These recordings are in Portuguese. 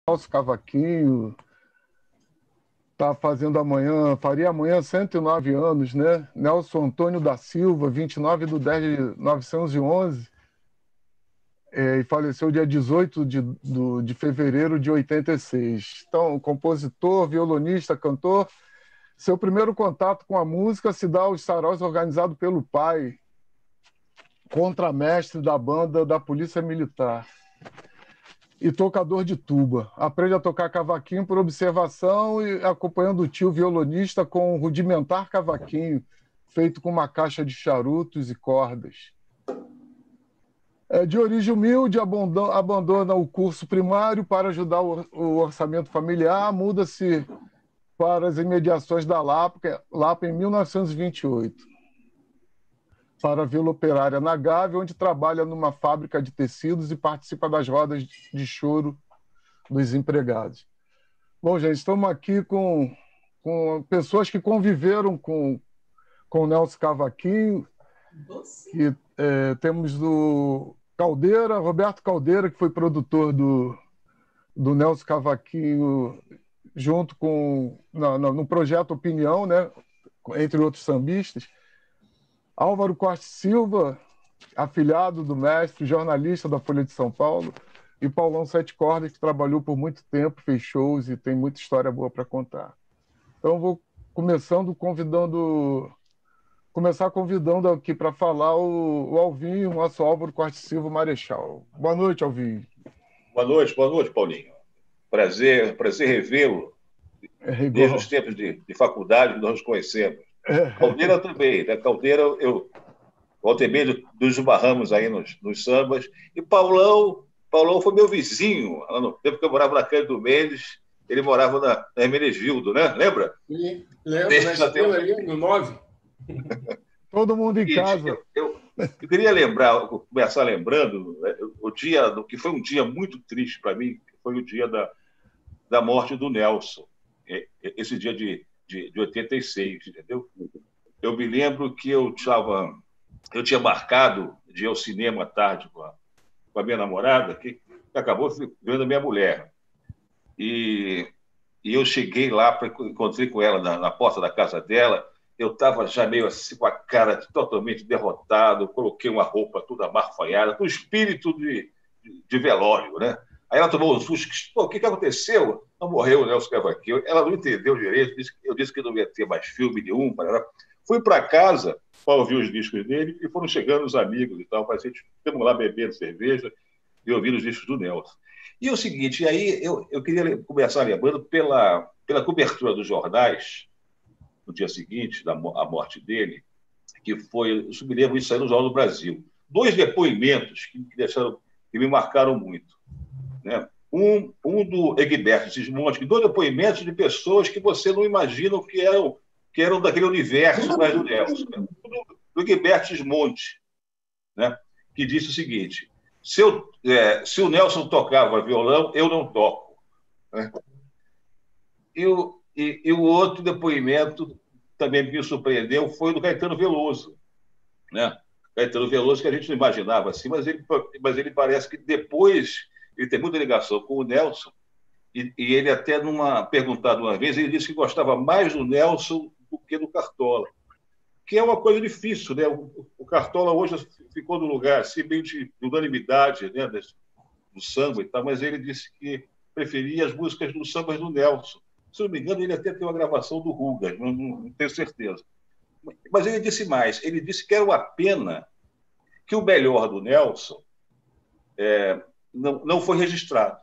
Nelson Cavaquinho está fazendo faria amanhã 109 anos, né? Nelson Antônio da Silva, 29/10/1911, e faleceu dia 18 de fevereiro de 86. Então, compositor, violonista, cantor. Seu primeiro contato com a música se dá aos saraus organizados pelo pai, contramestre da banda da Polícia Militar e tocador de tuba. Aprende a tocar cavaquinho por observação e acompanhando o tio violonista com um rudimentar cavaquinho feito com uma caixa de charutos e cordas. De origem humilde, abandona o curso primário para ajudar o orçamento familiar, muda-se para as imediações da Lapa em 1928, para a Vila Operária na Gávea, onde trabalha numa fábrica de tecidos e participa das rodas de choro dos empregados. Bom, gente, estamos aqui com pessoas que conviveram com o Nelson Cavaquinho, que temos o Caldeira, Roberto Caldeira, que foi produtor do Nelson Cavaquinho, junto com no projeto Opinião, né, entre outros sambistas. Álvaro Costa Silva, afilhado do mestre, jornalista da Folha de São Paulo, e Paulão Sete Cordas, que trabalhou por muito tempo, fez shows e tem muita história boa para contar. Então, vou começar convidando aqui para falar o Alvinho, nosso Álvaro Costa Silva Marechal. Boa noite, Alvinho. Boa noite, Paulinho. Prazer revê-lo. Desde os tempos de faculdade que nós nos conhecemos. Caldeira também, né? Caldeira, volta e meia nos esbarramos aí nos sambas. E Paulão foi meu vizinho. No tempo que eu morava na Cândido Mendes, ele morava na Hermenegildo, né? Lembra? Sim, lembro, na Estrela ali, no 9. Todo mundo em casa. Eu queria começar lembrando, né, que foi um dia muito triste para mim, que foi o dia da morte do Nelson. Esse dia de 86, entendeu? Eu me lembro que eu tinha marcado de ir ao cinema à tarde com a minha namorada, que acabou vendo a minha mulher. E eu cheguei lá, encontrei com ela na porta da casa dela. Eu estava já meio assim, com a cara totalmente derrotado, coloquei uma roupa toda amarfanhada, com espírito de velório, né? Aí ela tomou um susto. O que aconteceu? Não morreu o Nelson Cavaquinho. Ela não entendeu direito. Eu disse que não ia ter mais filme nenhum. Fui para casa para ouvir os discos dele e foram chegando os amigos e tal. Ficamos lá bebendo cerveja e ouvindo os discos do Nelson. E o seguinte, aí eu queria começar lembrando pela cobertura dos jornais, no dia seguinte, a morte dele, que foi, eu me lembro isso aí no Jornal do Brasil. 2 depoimentos que me marcaram muito. Né? Um do Egberto Cismonte, 2 depoimentos de pessoas que você não imagina que eram daquele universo mais do Nelson. Né? Do Egberto Cismonte, né? Que disse o seguinte: se o Nelson tocava violão, eu não toco. Né? E o outro depoimento também me surpreendeu foi do Caetano Veloso. Né? Caetano Veloso, que a gente não imaginava assim, mas ele parece que depois ele tem muita ligação com o Nelson, e ele até, perguntado uma vez, ele disse que gostava mais do Nelson do que do Cartola, que é uma coisa difícil, né? O Cartola hoje ficou no lugar assim, meio de unanimidade, né? Do samba e tal, mas ele disse que preferia as músicas dos sambas do Nelson. Se não me engano, ele até tem uma gravação do Rugas, não tenho certeza. Mas ele disse mais, ele disse que era uma pena que o melhor do Nelson não foi registrado,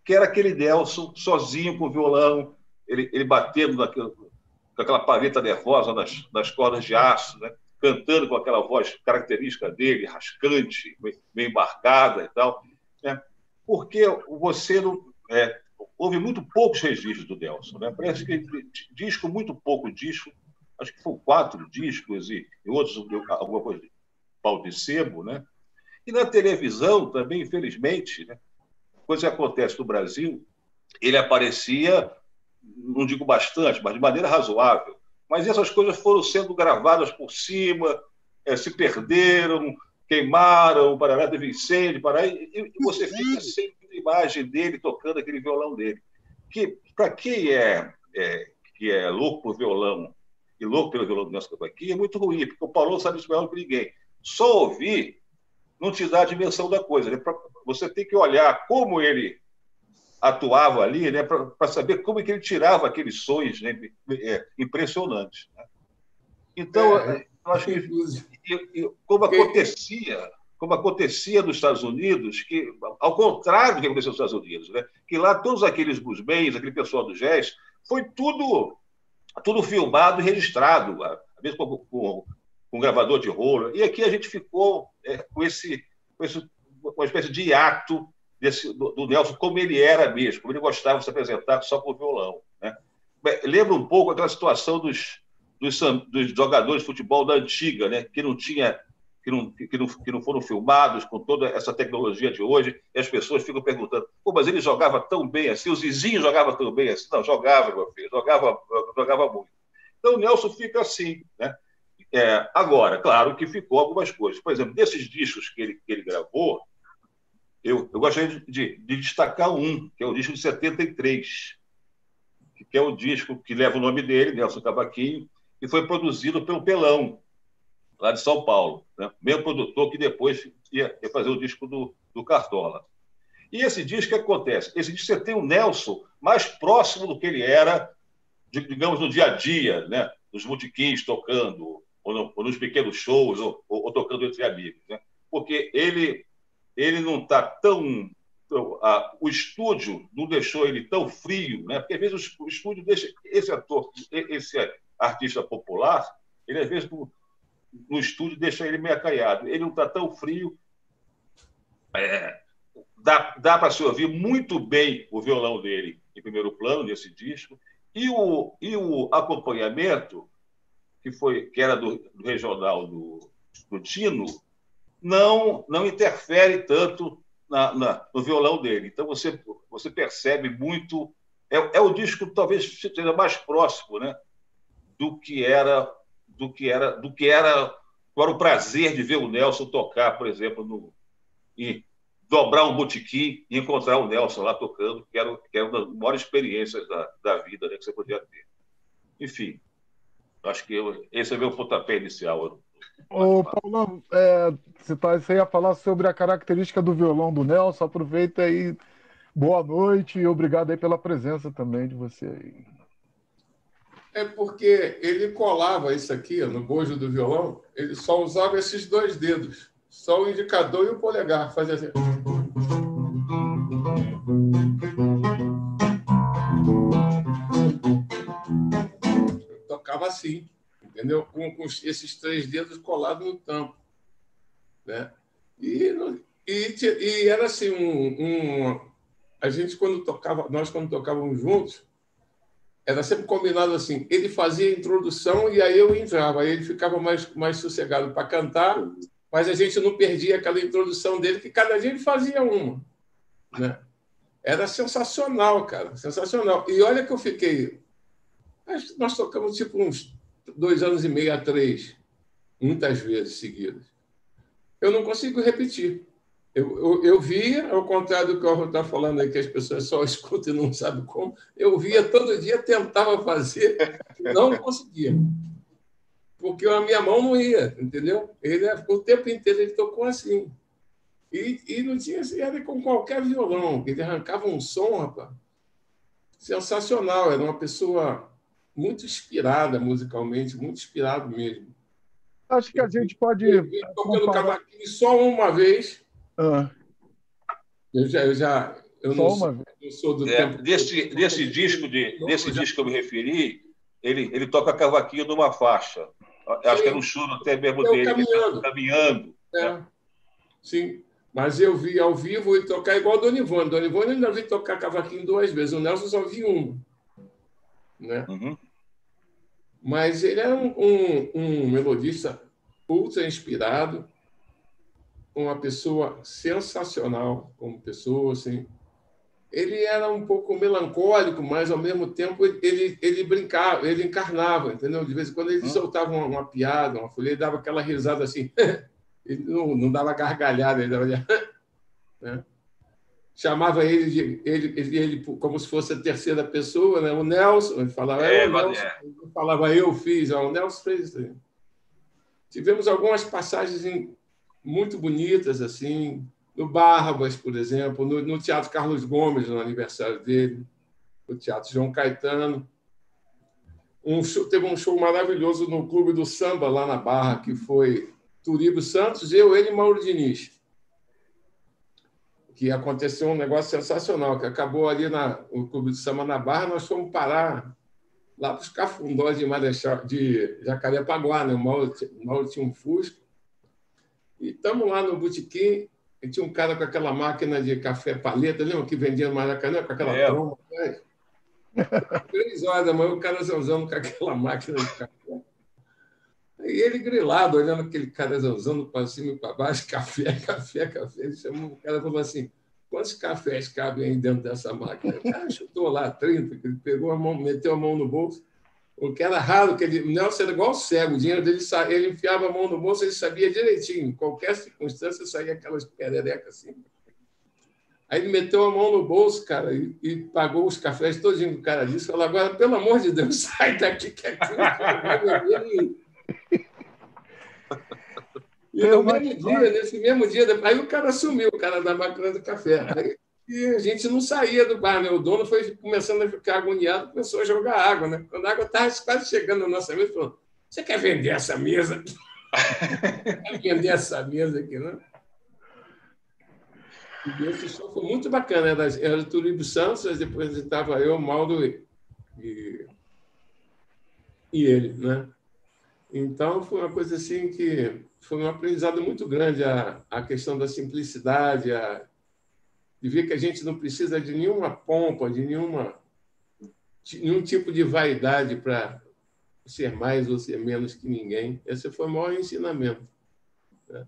que era aquele Nelson sozinho com o violão, ele batendo com aquela paleta nervosa nas cordas de aço, né? Cantando com aquela voz característica dele, rascante, meio embarcada e tal. Né? Porque houve muito poucos registros do Nelson. Né? Parece que muito pouco disco, acho que foram 4 discos e outros, alguma coisa de pau de sebo, né? E na televisão também, infelizmente, né? Coisa que acontece no Brasil, ele aparecia, não digo bastante, mas de maneira razoável. Mas essas coisas foram sendo gravadas por cima, se perderam, queimaram, teve incêndio, e você fica sempre imagem dele tocando aquele violão dele. Que, para quem que é louco por violão e louco pelo violão do Nelson Cavaquinho, é muito ruim, porque o Paulo não sabe isso melhor que ninguém. Só ouvir não te dá a dimensão da coisa. Né? Você tem que olhar como ele atuava ali, né, para saber como é que ele tirava aqueles sons, né, impressionantes. Né? Então, eu acho que como acontecia nos Estados Unidos, que, ao contrário do que aconteceu nos Estados Unidos, né, que lá todos aqueles bluesmen, aquele pessoal do jazz, foi tudo filmado e registrado, mesmo com gravador de rolo. E aqui a gente ficou com uma espécie de hiato do Nelson, como ele era mesmo, como ele gostava de se apresentar só com o violão. Né? Lembra um pouco aquela situação dos jogadores de futebol da antiga, né? que não foram filmados com toda essa tecnologia de hoje, e as pessoas ficam perguntando: pô, mas ele jogava tão bem assim, os vizinhos jogavam tão bem assim. Não, jogava, meu filho, jogava muito. Então o Nelson fica assim, né? Agora, claro que ficou algumas coisas. Por exemplo, desses discos que ele gravou, eu gostaria de destacar um, que é o disco de 73, que é o disco que leva o nome dele, Nelson Cavaquinho, que foi produzido pelo Pelão, lá de São Paulo, né? Mesmo produtor que depois ia fazer o disco do Cartola. E esse disco, o que acontece? Esse disco você tem o Nelson mais próximo do que ele era, digamos, no dia a dia, né? Nos botequins tocando, ou nos pequenos shows, ou tocando entre amigos. Né? Porque ele não está tão... o estúdio não deixou ele tão frio, né? Porque às vezes o estúdio deixa esse artista popular, ele às vezes no estúdio deixa ele meio acaiado. Ele não está tão frio. Dá para se ouvir muito bem o violão dele em primeiro plano nesse disco, e o acompanhamento que era do regional do Tino não interfere tanto no violão dele. Então você percebe muito. É o disco talvez seja mais próximo, né, do que era para o prazer de ver o Nelson tocar, por exemplo, e dobrar um botequim e encontrar o Nelson lá tocando, que era uma das maiores experiências da vida, né, que você podia ter. Enfim, acho que esse é o meu pontapé inicial. Ô, Paulão, você ia falar sobre a característica do violão do Nelson. Aproveita aí. Boa noite e obrigado aí pela presença também de você aí. É porque ele colava isso aqui no bojo do violão, ele só usava esses dois dedos, só o indicador e o polegar, fazia assim. Tocava assim, entendeu? Com esses três dedos colados no tampo, né? E era assim a gente nós quando tocávamos juntos, era sempre combinado assim, ele fazia a introdução e aí eu entrava, aí ele ficava mais sossegado para cantar, mas a gente não perdia aquela introdução dele, que cada dia ele fazia uma, né? Era sensacional, cara, sensacional. E olha que eu fiquei... Nós tocamos tipo uns 2 anos e meio a 3, muitas vezes seguidas. Eu não consigo repetir. Eu via, ao contrário do que o Arthur está falando aí, que as pessoas só escutam e não sabem como, eu via todo dia, tentava fazer, não conseguia. Porque a minha mão não ia, entendeu? O tempo inteiro ele tocou assim. E não tinha, era com qualquer violão, ele arrancava um som, rapaz, sensacional. Era uma pessoa muito inspirada musicalmente, muito inspirado mesmo. Acho que a gente pode... Eu vim tocando cavaquinho só uma vez. Eu não sou do tempo... Desse disco que eu me referi, ele toca cavaquinho numa faixa. Acho que era um choro até mesmo dele, caminhando. Né? Sim, mas eu vi ao vivo e tocar igual o Dona Ivone. Dona Ivone eu ainda vi tocar cavaquinho 2 vezes. O Nelson só vi uma. Né? Uhum. Mas ele era um melodista ultra inspirado, uma pessoa sensacional como pessoa, assim. Ele era um pouco melancólico, mas ao mesmo tempo ele brincava, ele encarnava, entendeu? De vez em quando ele soltava uma piada, uma folha, ele dava aquela risada assim. Ele não dava gargalhada, ele dava... né? chamava ele como se fosse a terceira pessoa, né? O Nelson, ele falava, o Nelson, ele falava, eu fiz, o Nelson fez isso aí. Tivemos algumas passagens muito bonitas, assim, no Barbas, por exemplo, no Teatro Carlos Gomes, no aniversário dele, no Teatro João Caetano. Teve um show maravilhoso no Clube do Samba, lá na Barra, que foi Turíbio Santos, ele e Mauro Diniz. Que aconteceu um negócio sensacional, que acabou ali no Clube do Samba na Barra, nós fomos parar lá para os Cafundós de Jacarepaguá, né? O Mauro tinha um Fusca. E estamos lá no botequim, e tinha um cara com aquela máquina de café paleta, lembra que vendia no Maracanã, com aquela tromba? 3 horas da manhã, o cara zanzando com aquela máquina de café. E ele grilado, olhando aquele cara zanzando para cima e para baixo, café, café, café. Ele chamou, o cara falou assim, quantos cafés cabem aí dentro dessa máquina? O cara chutou lá 30, que ele pegou a mão, meteu a mão no bolso. O que era raro, que o Nelson era igual cego, o dinheiro dele, ele enfiava a mão no bolso, ele sabia direitinho, em qualquer circunstância saía aquelas pererecas assim. Aí ele meteu a mão no bolso, cara, e pagou os cafés todinho do cara disse, falou, agora, pelo amor de Deus, sai daqui que aqui E no mesmo dia, nesse mesmo dia, aí o cara sumiu, o cara da máquina do café. Aí, e a gente não saía do bar, né? O dono foi começando a ficar agoniado, começou a jogar água, né? Quando a água estava quase chegando na nossa mesa, falou, você quer vender essa mesa? Quer vender essa mesa aqui, não? E esse show foi muito bacana. Era o Turíbio Santos, depois estava eu, Mauro e ele, né? Então, foi uma coisa assim que foi um aprendizado muito grande, a questão da simplicidade, de ver que a gente não precisa de nenhuma pompa, de nenhum tipo de vaidade para ser mais ou ser menos que ninguém. Esse foi o maior ensinamento. Né?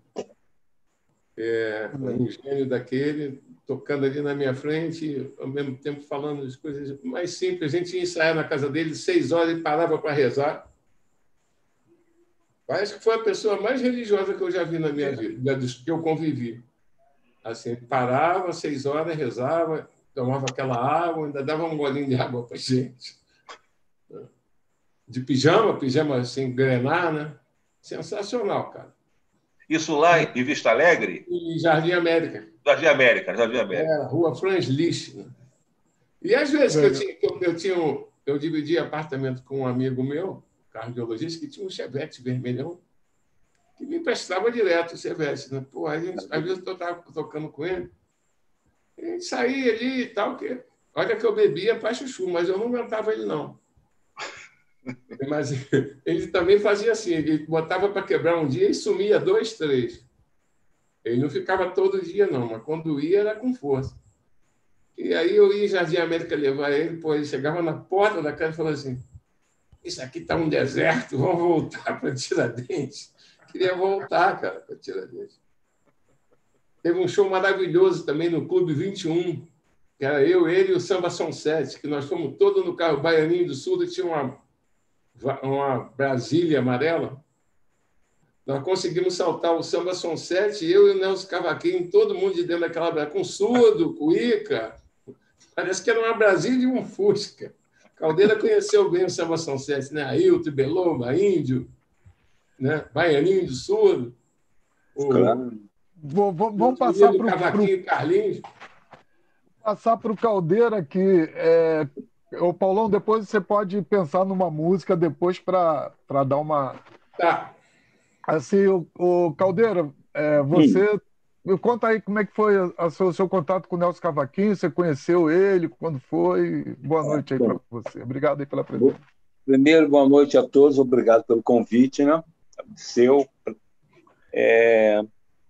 Um gênio daquele, tocando ali na minha frente, ao mesmo tempo falando as coisas mais simples. A gente ia ensaiar na casa dele 6 horas e parava para rezar. Parece que foi a pessoa mais religiosa que eu já vi na minha vida, que eu convivi. Assim, parava 6 horas, rezava, tomava aquela água, ainda dava um golinho de água para a gente. De pijama assim, grenar, né? Sensacional, cara. Isso lá em Vista Alegre? Em Jardim América. Jardim América. Rua Franz Liszt. Né? E às vezes eu dividi apartamento com um amigo meu, cardiologista, que tinha um Chevette vermelhão, que me emprestava direto o Chevette. Né? Pô, às vezes eu estava tocando com ele, e a gente saía ali e tal, que olha que eu bebia para chuchu, mas eu não aguentava ele, não. Mas ele também fazia assim, ele botava para quebrar um dia e sumia 2, 3. Ele não ficava todo dia, não, mas quando ia era com força. E aí eu ia em Jardim América levar ele, pô, ele chegava na porta da casa e falava assim, isso aqui está um deserto, vamos voltar para Tiradentes. Queria voltar, cara, para Tiradentes. Teve um show maravilhoso também no Clube 21, que era eu, ele e o Samba São 7, que nós fomos todos no carro Baianinho do Sul, e tinha uma Brasília amarela. Nós conseguimos saltar o Samba São 7, eu e o Nelson Cavaquinho, todo mundo de dentro daquela Brasília, com surdo, cuíca. Parece que era uma Brasília e um Fusca. Caldeira conheceu bem o Samba São 7, né? Ailton, Beloma, Índio, né? Baianinho do Surdo. Claro. Vamos passar para o Cavaquinho Carlinhos. Passar para o Caldeira aqui. O Paulão, depois você pode pensar numa música depois para dar uma. Tá. Assim, o Caldeira, você. Me conta aí como é que foi o seu contato com o Nelson Cavaquinho, você conheceu ele, quando foi? Boa noite aí para você. Obrigado aí pela presença. Primeiro, boa noite a todos, obrigado pelo convite, né?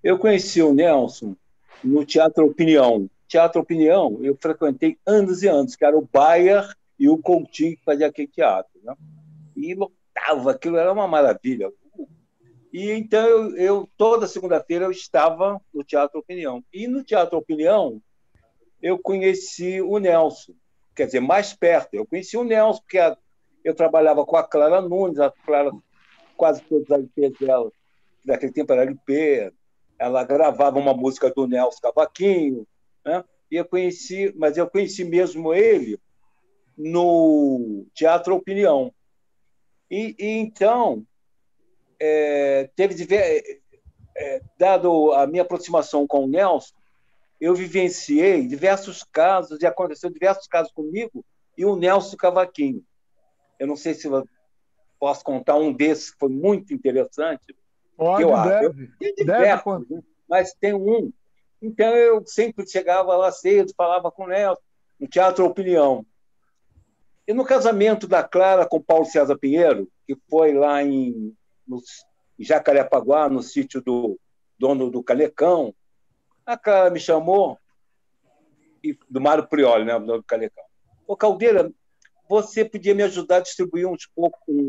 Eu conheci o Nelson no Teatro Opinião. Teatro Opinião, eu frequentei anos e anos, que era o Bayer e o Coutinho que fazia aquele teatro, né? E lotava, aquilo era uma maravilha. E então eu toda segunda-feira eu estava no Teatro Opinião. E no Teatro Opinião eu conheci o Nelson, quer dizer, mais perto. Eu conheci o Nelson porque eu trabalhava com a Clara Nunes, a Clara, quase todas as LPs dela, naquele tempo era LP, ela gravava uma música do Nelson Cavaquinho, né? mas eu conheci mesmo ele no Teatro Opinião. E então, dado a minha aproximação com o Nelson, eu vivenciei diversos casos, e aconteceu diversos casos comigo e o Nelson Cavaquinho. Eu não sei se eu posso contar um desses que foi muito interessante. Pode, deve. Tem diversos, né? Mas tem um. Então, eu sempre chegava lá cedo, falava com o Nelson, no Teatro Opinião. E no casamento da Clara com Paulo César Pinheiro, que foi lá em Jacarepaguá, no sítio do dono do Calecão, a Clara me chamou, do Mário Prioli, né, o dono do Calecão. Ô, Caldeira, você podia me ajudar a distribuir um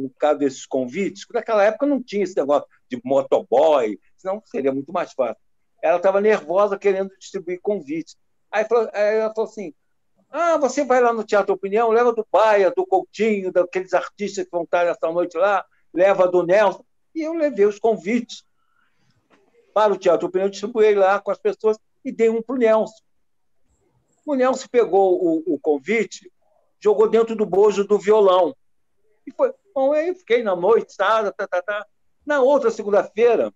bocado desses convites? Porque naquela época não tinha esse negócio de motoboy, senão seria muito mais fácil. Ela estava nervosa querendo distribuir convites. Aí ela falou assim, você vai lá no Teatro Opinião, leva do Baia, do Coutinho, daqueles artistas que vão estar essa noite lá, leva do Nelson. E eu levei os convites para o Teatro Opinião, distribuí lá com as pessoas e dei um para o Nelson. O Nelson pegou o convite, jogou dentro do bojo do violão. E foi. Bom, aí fiquei na noite, Na outra segunda-feira,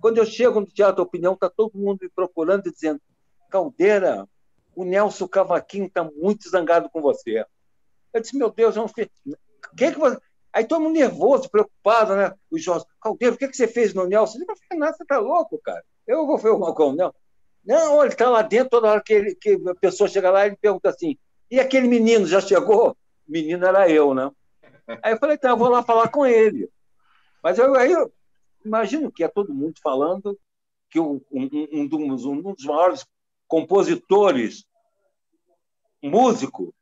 quando eu chego no Teatro Opinião, está todo mundo me procurando e dizendo, Caldeira, o Nelson Cavaquinho está muito zangado com você. Eu disse, meu Deus, eu não fiz... que você... Aí todo mundo nervoso, preocupado, né? O Jorge, Caldeira, o que você fez no Nelson? Eu disse, não fiz nada, você está louco, cara. Eu vou fazer alguma coisa, não. Não, ele está lá dentro, toda hora que a pessoa chega lá, ele pergunta assim, e aquele menino já chegou? O menino era eu, né? Aí eu falei, tá, eu vou lá falar com ele. Mas aí eu imagino que é todo mundo falando que um dos maiores compositores, músico,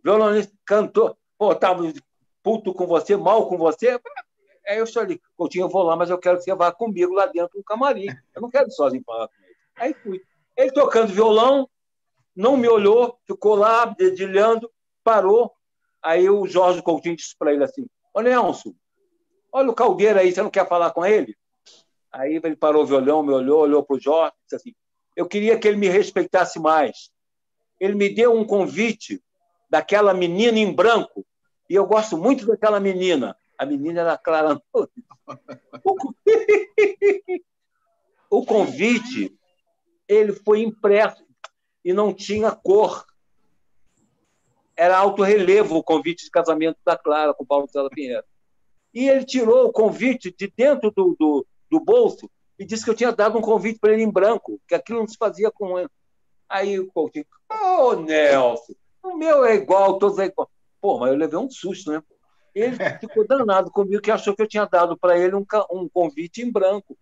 violonista, cantor, estava puto com você, mal com você. Aí eu falei, Coutinho, eu vou lá, mas eu quero que você vá comigo lá dentro do camarim. Eu não quero ir sozinho falar com ele. Aí fui. Ele tocando violão, não me olhou, ficou lá, dedilhando, parou. Aí o Jorge Coutinho disse para ele assim, ô Nelson, olha o Caldeira aí, você não quer falar com ele? Aí ele parou o violão, me olhou para o Jorge, disse assim, eu queria que ele me respeitasse mais. Ele me deu um convite daquela menina em branco, e eu gosto muito daquela menina. A menina era Clara Antônio. O convite, ele foi impresso e não tinha cor. Era alto relevo o convite de casamento da Clara com Paulo César Pinheiro. E ele tirou o convite de dentro do bolso e disse que eu tinha dado um convite para ele em branco, que aquilo não se fazia com ele. Aí o Coutinho, Nelson, o meu é igual, todos é igual. Pô, mas eu levei um susto, né? Ele ficou danado comigo, que achou que eu tinha dado para ele um convite em branco.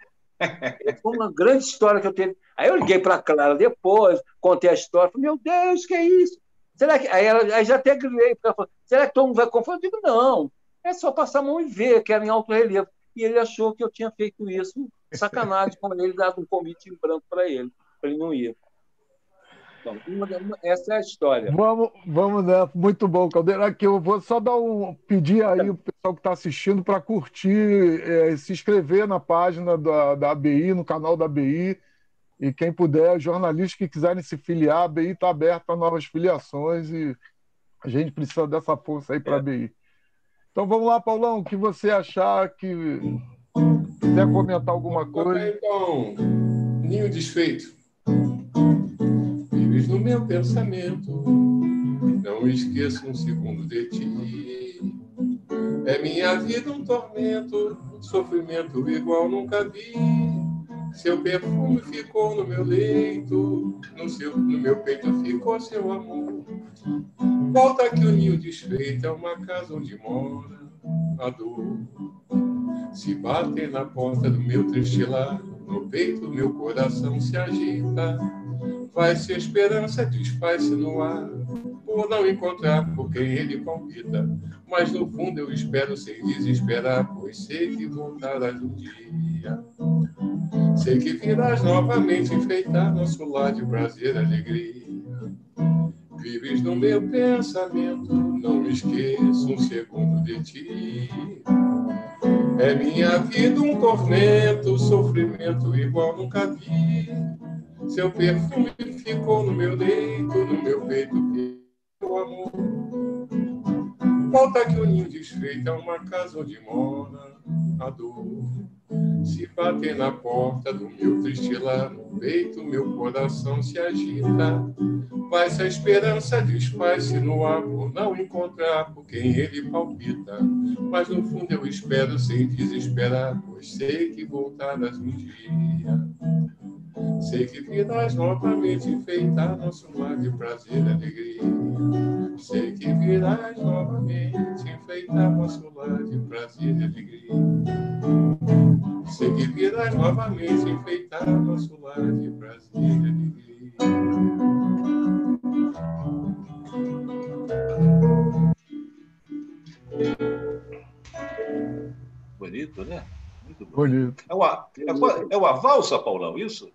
Foi uma grande história que eu teve. Aí eu liguei para a Clara depois, contei a história, falei, meu Deus, que é isso? Será que... Aí já até grilei, porque ela falou, será que todo mundo vai confundir? Eu digo, não, é só passar a mão e ver, que era em alto relevo. E ele achou que eu tinha feito isso, sacanagem com ele, dado um convite em branco para ele não ir. Bom, essa é a história. Vamos nessa. Muito bom, Caldeira. Aqui eu vou só pedir aí o pessoal que está assistindo para curtir, se inscrever na página da ABI, no canal da ABI. E quem puder, jornalistas que quiserem se filiar, a ABI está aberta para novas filiações e a gente precisa dessa força aí para a ABI. Então vamos lá, Paulão, o que você achar que quiser comentar alguma coisa. Então, Ninho Desfeito. Vives no meu pensamento, não esqueço um segundo de ti. É minha vida um tormento, sofrimento igual nunca vi. Seu perfume ficou no meu leito, no meu peito ficou seu amor. Volta que o ninho desfeito é uma casa onde mora a dor. Se bater na porta do meu triste lar, no peito meu coração se agita. Vai-se a esperança, desfaz-se no ar, por não encontrar por quem ele palpita. Mas no fundo eu espero sem desesperar, pois sei que voltarás um dia. Sei que virás novamente enfeitar nosso lar de prazer e alegria. Vives no meu pensamento, não me esqueço um segundo de ti. É minha vida um tormento, sofrimento igual nunca vi. Seu perfume ficou no meu leito, no meu peito, meu amor. Volta que o ninho desfeito é uma casa onde mora a dor. Se bater na porta do meu triste lar, no peito, meu coração se agita. Vai se a esperança desfaz-se no ar por não encontrar por quem ele palpita. Mas no fundo eu espero sem desesperar, pois sei que voltarás um dia. Sei que virás novamente enfeitar nosso lar de prazer e alegria. Sei que virás novamente enfeitar nosso lar de prazer e alegria. Sei que virás novamente enfeitar nosso lar de prazer e alegria. Bonito, né? Muito Bonito. É uma valsa, Paulão, isso?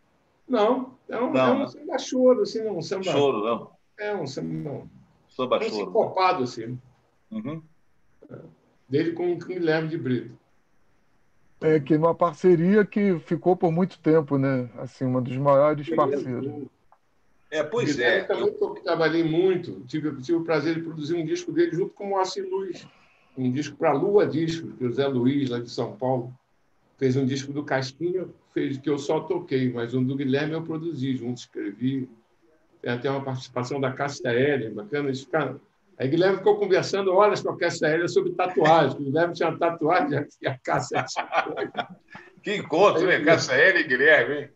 Não, é um samba choro, assim, um samba. Choro, não. É um samba. Samba Um choro. sincopado, assim. Uhum. Dele com o Guilherme de Brito. É que numa parceria que ficou por muito tempo, né? Assim, uma dos maiores parceiros. Pois é. Também trabalhei muito. Tive o prazer de produzir um disco dele junto com o Moacir Luiz. Um disco para a Lua Disco, que o Zé Luiz, lá de São Paulo, fez um disco do Casquinha, que eu só toquei, mas um do Guilherme eu produzi junto, escrevi. Tem até uma participação da Cássia Hélia, bacana. Aí Guilherme ficou conversando horas com a Cássia Hélia sobre tatuagem. O Guilherme tinha tatuagem e a Cássia tinha. Que encontro, né? Cássia Hélia e Guilherme, hein?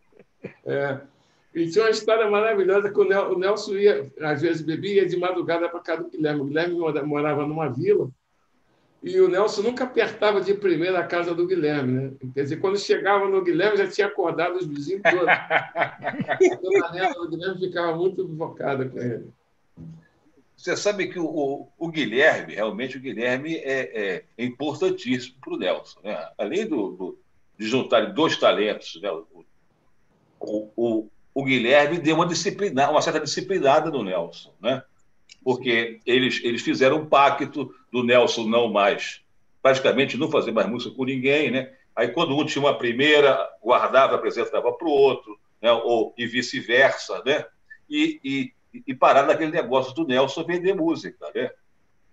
E tinha uma história maravilhosa que o Nelson ia, às vezes, bebia de madrugada para casa do Guilherme. O Guilherme morava numa vila e o Nelson nunca apertava de primeira a casa do Guilherme, né? Quer dizer, quando chegava no Guilherme, já tinha acordado os vizinhos todos. A dona Nela do Guilherme ficava muito invocada com ele. Você sabe que o Guilherme, realmente, o Guilherme é importantíssimo para o Nelson, né? Além de juntar dois talentos, né? O Guilherme deu uma certa disciplinada no Nelson, né? Porque eles fizeram um pacto do Nelson praticamente não fazer mais música com ninguém, né? Aí, quando um tinha uma primeira, guardava, apresentava para o outro, né? E vice-versa, né? E parar naquele negócio do Nelson vender música, né?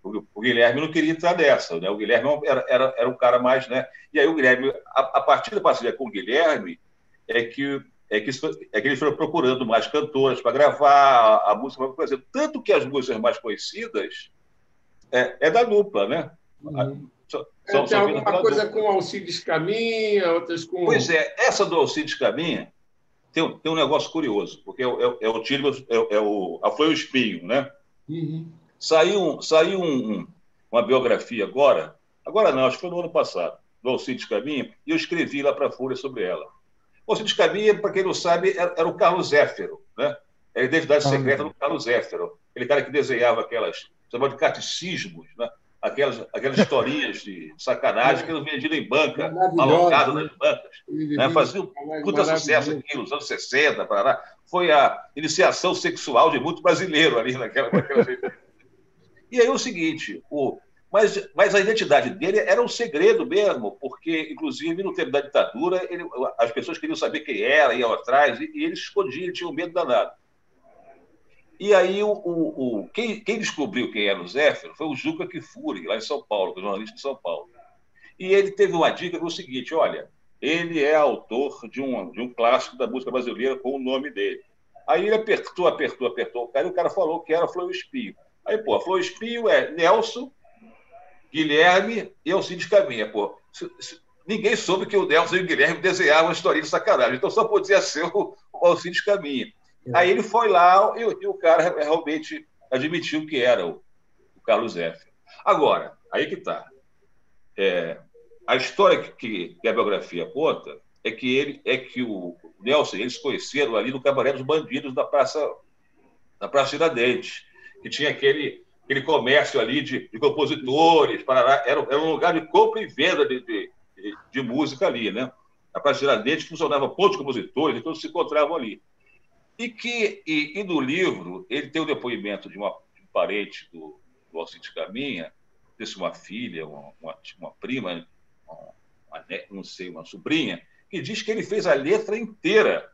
O Guilherme não queria entrar nessa, né? O Guilherme era um cara mais, né? E aí o Guilherme, a partir da parceria com o Guilherme, é que ele foi procurando mais cantoras para gravar a música, para fazer. Tanto que as músicas mais conhecidas é da dupla, né? Tem alguma coisa com o Alcides Caminha, outras com... Pois é, essa do Alcides Caminha tem um negócio curioso, porque o Tílio, a Foi o Espinho, né? Uhum. Saiu uma biografia agora não, acho que foi no ano passado, do Alcides Caminha, e eu escrevi lá para a Folha sobre ela. O Alcides Caminha, para quem não sabe, era o Carlos Zéfiro, né? Era a identidade secreta do Carlos Zéfiro, aquele cara que desenhava chamava de catecismos, né? Aquelas historinhas de sacanagem que eram vendidas em banca, alocadas nas bancas, né? Fazia um puta sucesso aqui nos anos 60, Paraná. Foi a iniciação sexual de muito brasileiro ali naquela E aí é o seguinte, mas a identidade dele era um segredo mesmo, porque, inclusive, no tempo da ditadura, as pessoas queriam saber quem era, iam atrás, e ele se escondia, ele tinha um medo danado. E aí, quem descobriu quem era o Zéfiro foi o Juca Kfouri, lá em São Paulo, que é jornalista de São Paulo. E ele teve uma dica que foi o seguinte, olha, ele é autor de um clássico da música brasileira com o nome dele. Aí ele apertou o cara, e o cara falou que era Foi o Espinho. Aí, pô, Foi o Espinho é Nelson, Guilherme e Alcides Caminha, pô. Ninguém soube que o Nelson e o Guilherme desenhavam uma historinha de sacanagem, então só podia ser o Alcides Caminha. Aí ele foi lá e o cara realmente admitiu que era o Carlos Zéfiro. Agora, aí que está. A história que a biografia conta é que o Nelson e eles se conheceram ali no Cabaré dos Bandidos da Praça Tiradentes, que tinha aquele comércio ali de compositores, era um lugar de compra e venda de música ali, né? A Praça Tiradentes funcionava pontos de compositores, então se encontravam ali. E no livro, ele tem o depoimento de um parente do Alcides Caminha, uma filha, uma prima, não sei, uma sobrinha, que diz que ele fez a letra inteira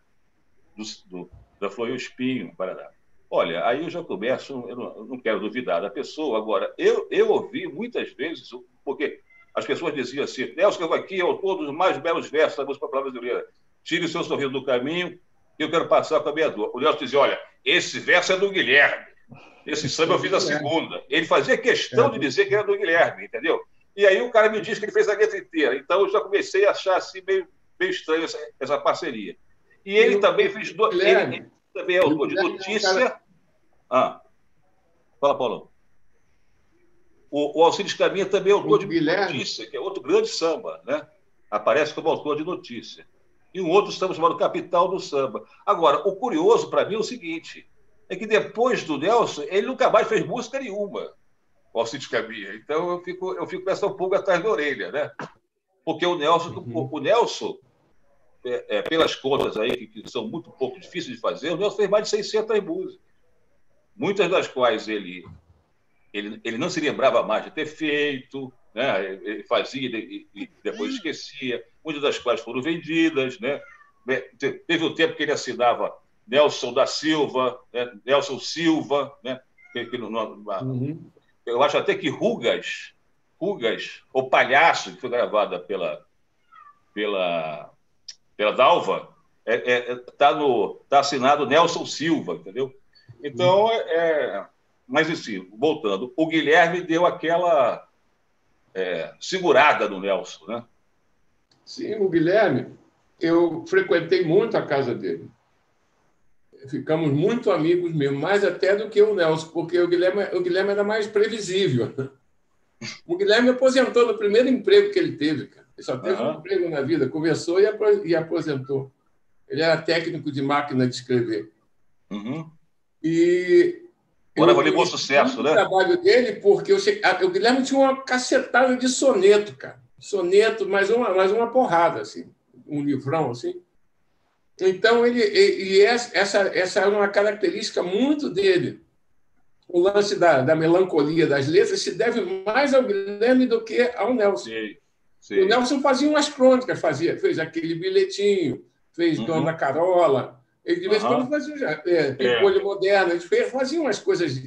da Flor e o Espinho, Paraná. Olha, aí eu já começo, eu não quero duvidar da pessoa. Agora, eu ouvi muitas vezes, porque as pessoas diziam assim: Nelson Cavaquinho é o autor dos mais belos versos da música popular brasileira. Tire o seu sorriso do caminho, que eu quero passar com a minha dor. O Nelson dizia: olha, esse verso é do Guilherme. Esse samba eu fiz a segunda. Ele fazia questão de dizer que era do Guilherme, entendeu? E aí o cara me diz que ele fez a letra inteira. Então eu já comecei a achar assim meio estranho essa parceria. E ele também fez... Ele também é autor de Notícia... Fala, Paulão. O Alcides Caminha também é autor de Notícia, que é outro grande samba, né? Aparece como autor de Notícia. E um outro samba chamado Capital do Samba. Agora, o curioso para mim é o seguinte, é que depois do Nelson, ele nunca mais fez música nenhuma, o Alcides Caminha. Então eu fico com essa pulga atrás da orelha, né? Porque o Nelson, pelas contas aí, que são muito pouco difíceis de fazer, o Nelson fez mais de 600 músicas, muitas das quais ele não se lembrava mais de ter feito, né? Ele fazia e depois esquecia, muitas das quais foram vendidas, né? Teve um tempo que ele assinava Nelson da Silva, né? Nelson Silva, né? Eu acho até que Rugas, ou Palhaço, que foi gravada pela Dalva, tá assinado Nelson Silva, entendeu? Então, mas assim, voltando, o Guilherme deu aquela segurada no Nelson, né? Sim, o Guilherme, eu frequentei muito a casa dele. Ficamos muito amigos mesmo, mais até do que o Nelson, porque o Guilherme era mais previsível. O Guilherme aposentou no primeiro emprego que ele teve, cara. Ele só teve um emprego na vida, começou e aposentou. Ele era técnico de máquina de escrever. E agora valeu bom sucesso, né? O trabalho dele, porque o Guilherme tinha uma cacetada de soneto, cara. Soneto, mais uma porrada, assim. Um livrão, assim. Então, essa era uma característica muito dele. O lance da melancolia das letras se deve mais ao Guilherme do que ao Nelson. Sim. O Nelson fazia umas crônicas, fez aquele bilhetinho, fez Dona Carola. Ele, de vez em quando, fazia Pimpolho Moderno. Ele fazia umas coisas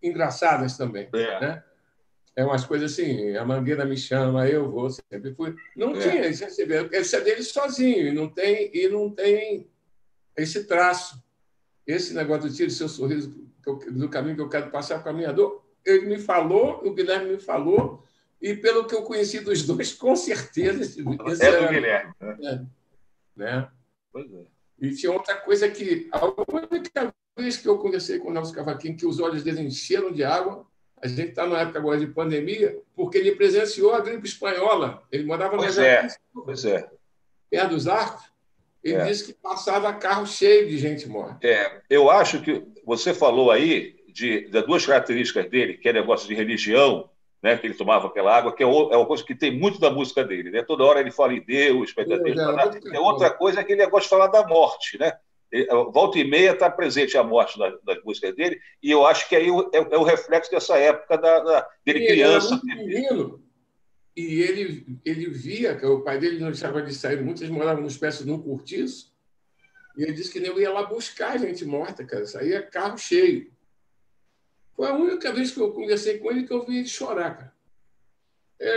engraçadas também. Né? Umas coisas assim, a Mangueira me chama, eu vou, sempre fui. Não tinha, esse é dele sozinho, e não tem esse traço. Esse negócio do tiro seu sorriso do caminho que eu quero passar com a minha dor, ele me falou, o Guilherme me falou, e pelo que eu conheci dos dois, com certeza... Esse do Guilherme. Né? Pois é. E tinha outra coisa que... A única vez que eu conversei com o Nelson Cavaquinho, que os olhos dele encheram de água, a gente está na época agora de pandemia, porque ele presenciou a gripe espanhola. Ele morava na perto dos Arcos. Ele disse que passava carro cheio de gente morta. Eu acho que você falou aí de duas características dele, que é negócio de religião, né, que ele tomava aquela água, que é uma coisa que tem muito da música dele. Né? Toda hora ele fala em Deus, e outra coisa é que ele gosta de falar da morte. Né? Volta e meia está presente a morte das músicas dele, e eu acho que aí é o reflexo dessa época dele criança. Ele era muito menino, e ele via que o pai dele não deixava de sair, muitos moravam numa espécie de um cortiço, e ele disse que nem ia lá buscar gente morta, cara, saía carro cheio. Foi a única vez que eu conversei com ele que eu vi ele chorar, cara.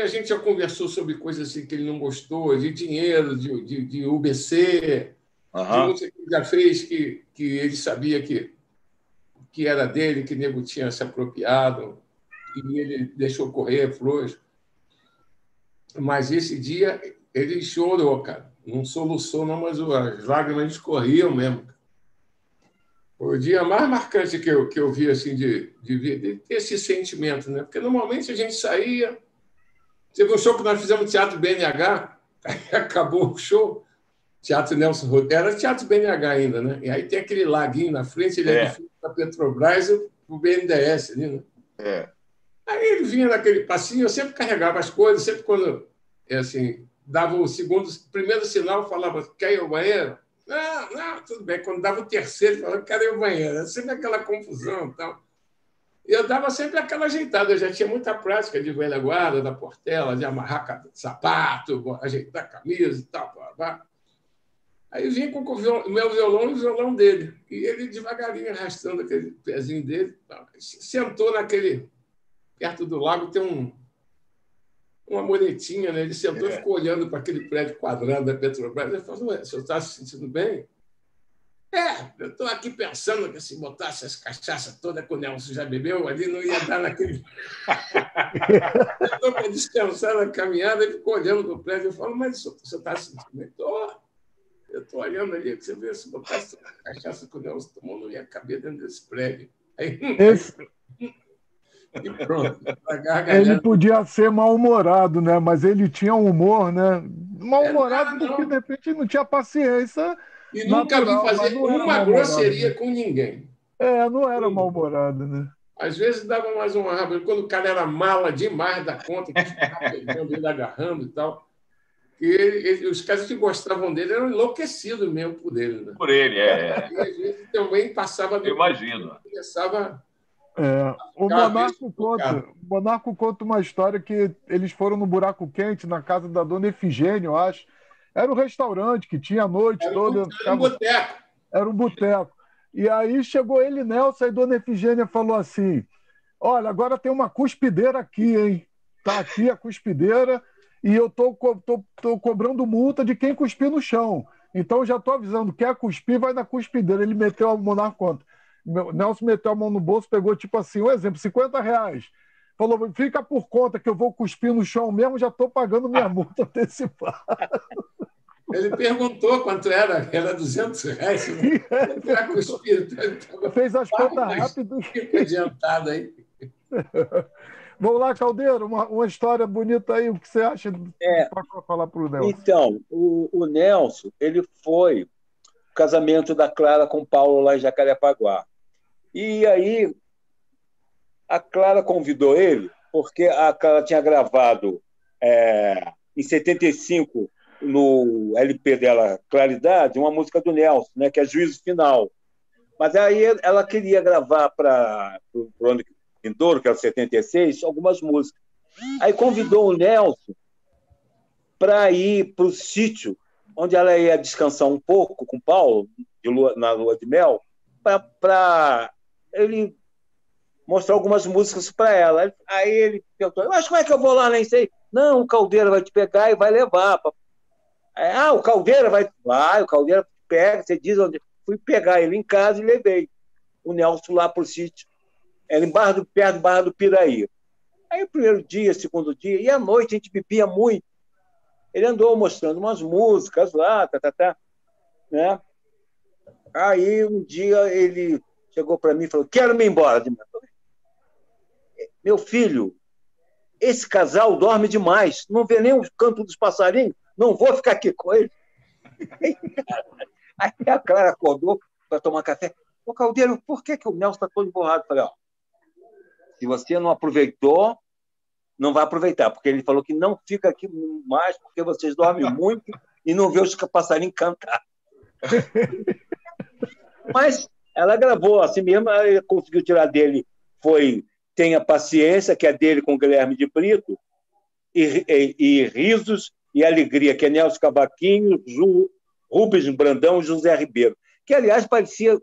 A gente já conversou sobre coisas assim que ele não gostou, de dinheiro, de UBC, de música que ele já fez que ele sabia que era dele, que o nego tinha se apropriado, e ele deixou correr flores. Mas esse dia ele chorou, cara. Não soluçou, não, mas as lágrimas escorriam mesmo. Foi o dia mais marcante que eu vi, assim, de ter esse sentimento, né? Porque normalmente a gente saía. Teve um show que nós fizemos no Teatro BNH, aí acabou o show, Teatro Nelson Rodrigues, era Teatro BNH ainda, né? E aí tem aquele laguinho na frente, ele é de frente da Petrobras e o BNDES ali, né? Aí ele vinha naquele passinho, eu sempre carregava as coisas, sempre quando, assim, dava o primeiro sinal, falava, quer ir ao banheiro? Não, tudo bem. Quando dava o terceiro, ele falava, quer ir ao banheiro? Era sempre aquela confusão e tal. E eu dava sempre aquela ajeitada, eu já tinha muita prática de velha guarda, da Portela, de amarrar sapato, ajeitar a camisa e tal. Aí eu vim com o meu violão e o violão dele. E ele devagarinho arrastando aquele pezinho dele. Sentou perto do lago tem uma muretinha, né? Ele sentou e ficou olhando para aquele prédio quadrado da Petrobras. Ele falou: "Ué, o senhor está se sentindo bem?" Eu estou aqui pensando que se botasse as cachaças todas que o Nelson já bebeu ali, não ia dar naquele. Eu estou para descansar na caminhada e ficou olhando para o prédio. Eu falo: "Mas o senhor está se sentindo bem?" Eu estou olhando ali, que você vê, se botasse a cachaça que o Nelson tomou, não ia caber dentro desse prédio. Aí, e pronto. Ele podia ser mal-humorado, né? Mas ele tinha um humor, né? Mal-humorado porque, de repente, não tinha paciência. E nunca vi fazer uma grosseria, né, com ninguém. Não era mal-humorado, né? Às vezes dava mais uma raiva. Quando o cara era mala demais da conta, que ficava pegando ele, agarrando e tal. E os caras que gostavam dele eram enlouquecidos mesmo por ele. Né? Por ele, E às vezes também passava... Eu imagino. Começava... O Monarco conta uma história que eles foram no Buraco Quente, na casa da dona Efigênia, eu acho. Era um restaurante que tinha a noite toda. Era um boteco. Era um boteco. E aí chegou ele, Nelson, e dona Efigênia falou assim: "Olha, agora tem uma cuspideira aqui, hein? Tá aqui a cuspideira e eu tô cobrando multa de quem cuspir no chão. Então já tô avisando, quer cuspir, vai na cuspideira." Ele meteu, o Monarco conta. Nelson meteu a mão no bolso, pegou tipo assim, um exemplo, R$50. Falou: "Fica por conta que eu vou cuspir no chão mesmo, já estou pagando minha multa antecipada." Ele perguntou quanto era R$200. Para cuspir. Fez as contas rápidas. Fica adiantado aí. Vamos lá, Caldeiro, uma história bonita aí, o que você acha para falar para o Nelson? Então, o Nelson, ele foi o casamento da Clara com o Paulo lá em Jacarepaguá. E aí, a Clara convidou ele, porque a Clara tinha gravado em 75, no LP dela, Claridade, uma música do Nelson, né, que é Juízo Final. Mas aí ela queria gravar para o ano vindouro, que era 76, algumas músicas. Aí convidou o Nelson para ir para o sítio, onde ela ia descansar um pouco com o Paulo, na lua de mel, para ele mostrar algumas músicas para ela. Aí ele perguntou: "Mas como é que eu vou lá? Nem sei." "Não, o Caldeira vai te pegar e vai levar." O Caldeira vai... o Caldeira pega, você diz onde... Fui pegar ele em casa e levei o Nelson lá para o sítio. Era perto do Barra do Piraí. Aí o primeiro dia, segundo dia, e à noite a gente bebia muito. Ele andou mostrando umas músicas lá, né? Aí um dia ele chegou para mim e falou: "Quero me ir embora." "Meu filho, esse casal dorme demais, não vê nem o canto dos passarinhos, não vou ficar aqui com ele." Aí a Clara acordou para tomar café. "Ô, Caldeiro, por que o Nelson está todo emborrado?" Falei: "Se você não aproveitou, não vai aproveitar, porque ele falou que não fica aqui mais porque vocês dormem muito e não vê os passarinhos cantar." Mas ela gravou assim mesmo, ela conseguiu tirar dele, foi Tenha Paciência, que é dele com o Guilherme de Brito, e Risos e Alegria, que é Nelson Cavaquinho, Rubens Brandão e José Ribeiro, que, aliás, parecia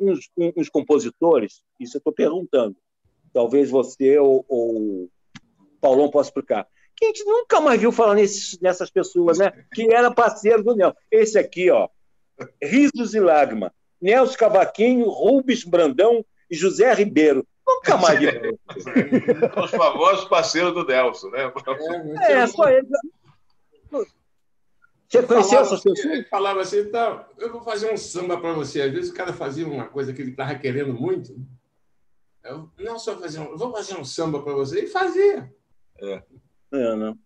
uns compositores, isso eu estou perguntando, talvez você ou o Paulão possa explicar, que a gente nunca mais viu falar nessas pessoas, né? Que era parceiro do Nelson. Esse aqui, Risos e Lágrima, Nelson Cavaquinho, Rubens Brandão e José Ribeiro. Nunca mais vi. Os famosos parceiros do Nelson, né? Só ele. Você conheceu essas pessoas? Ele falava assim: "Então, eu vou fazer um samba para você." Às vezes o cara fazia uma coisa que ele estava querendo muito. Eu vou fazer um samba para você. E fazia. Não.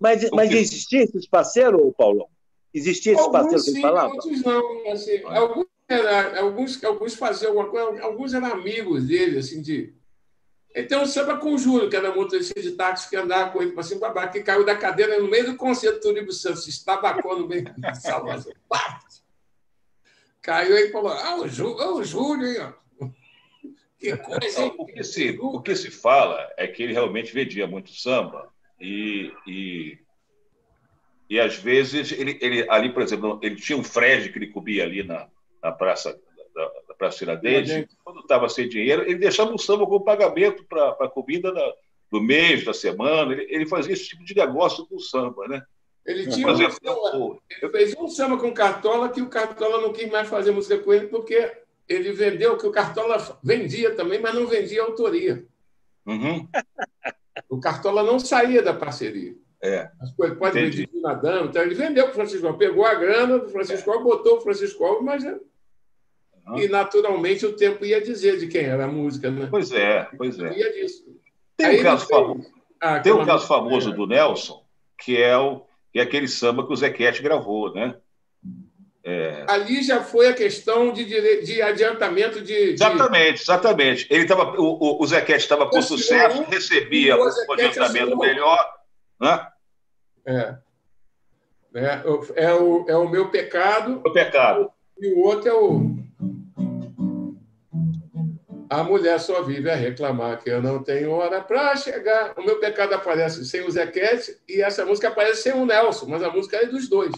Mas existia esses parceiros, Paulo? Existia esses parceiros que ele falava? Outros não. Assim, alguns faziam alguma coisa, alguns eram amigos dele, assim, de... Ele tem um samba com o Júlio, que era motorista de táxi, que andava com ele para cima e para baixo, que caiu da cadeira no meio do concerto do Turibio Santos, se estabacou no meio da sala. Assim, caiu e falou: o Júlio, hein? Que coisa, hein? O que se fala é que ele realmente vendia muito samba e E às vezes, ele ali, por exemplo, ele tinha um Fred que ele comia ali na Praça da Praça Tiradentes. Quando estava sem dinheiro, ele deixava o samba como pagamento para a comida do mês, da semana. Ele fazia esse tipo de negócio com o samba, né? Ele fez um samba com o Cartola, que o Cartola não quis mais fazer música com ele, porque ele vendeu, que o Cartola vendia também, mas não vendia autoria. Uhum. O Cartola não saía da parceria. As coisas pode vir nadando. Então ele vendeu para o Francisco Alves, pegou a grana do Francisco Alves, botou o Francisco Alves, mas... E, naturalmente, o tempo ia dizer de quem era a música, né? Pois é. Ia disso. Tem um caso famoso do Nelson, que é aquele samba que o Zequete gravou, né? Ali já foi a questão de adiantamento de... Exatamente. O Zequete estava com sucesso, recebia um adiantamento melhor, né? É o meu pecado. O pecado. E o outro é o... A mulher só vive a reclamar que eu não tenho hora para chegar. O meu pecado aparece sem o Zequete e essa música aparece sem o Nelson, mas a música é dos dois.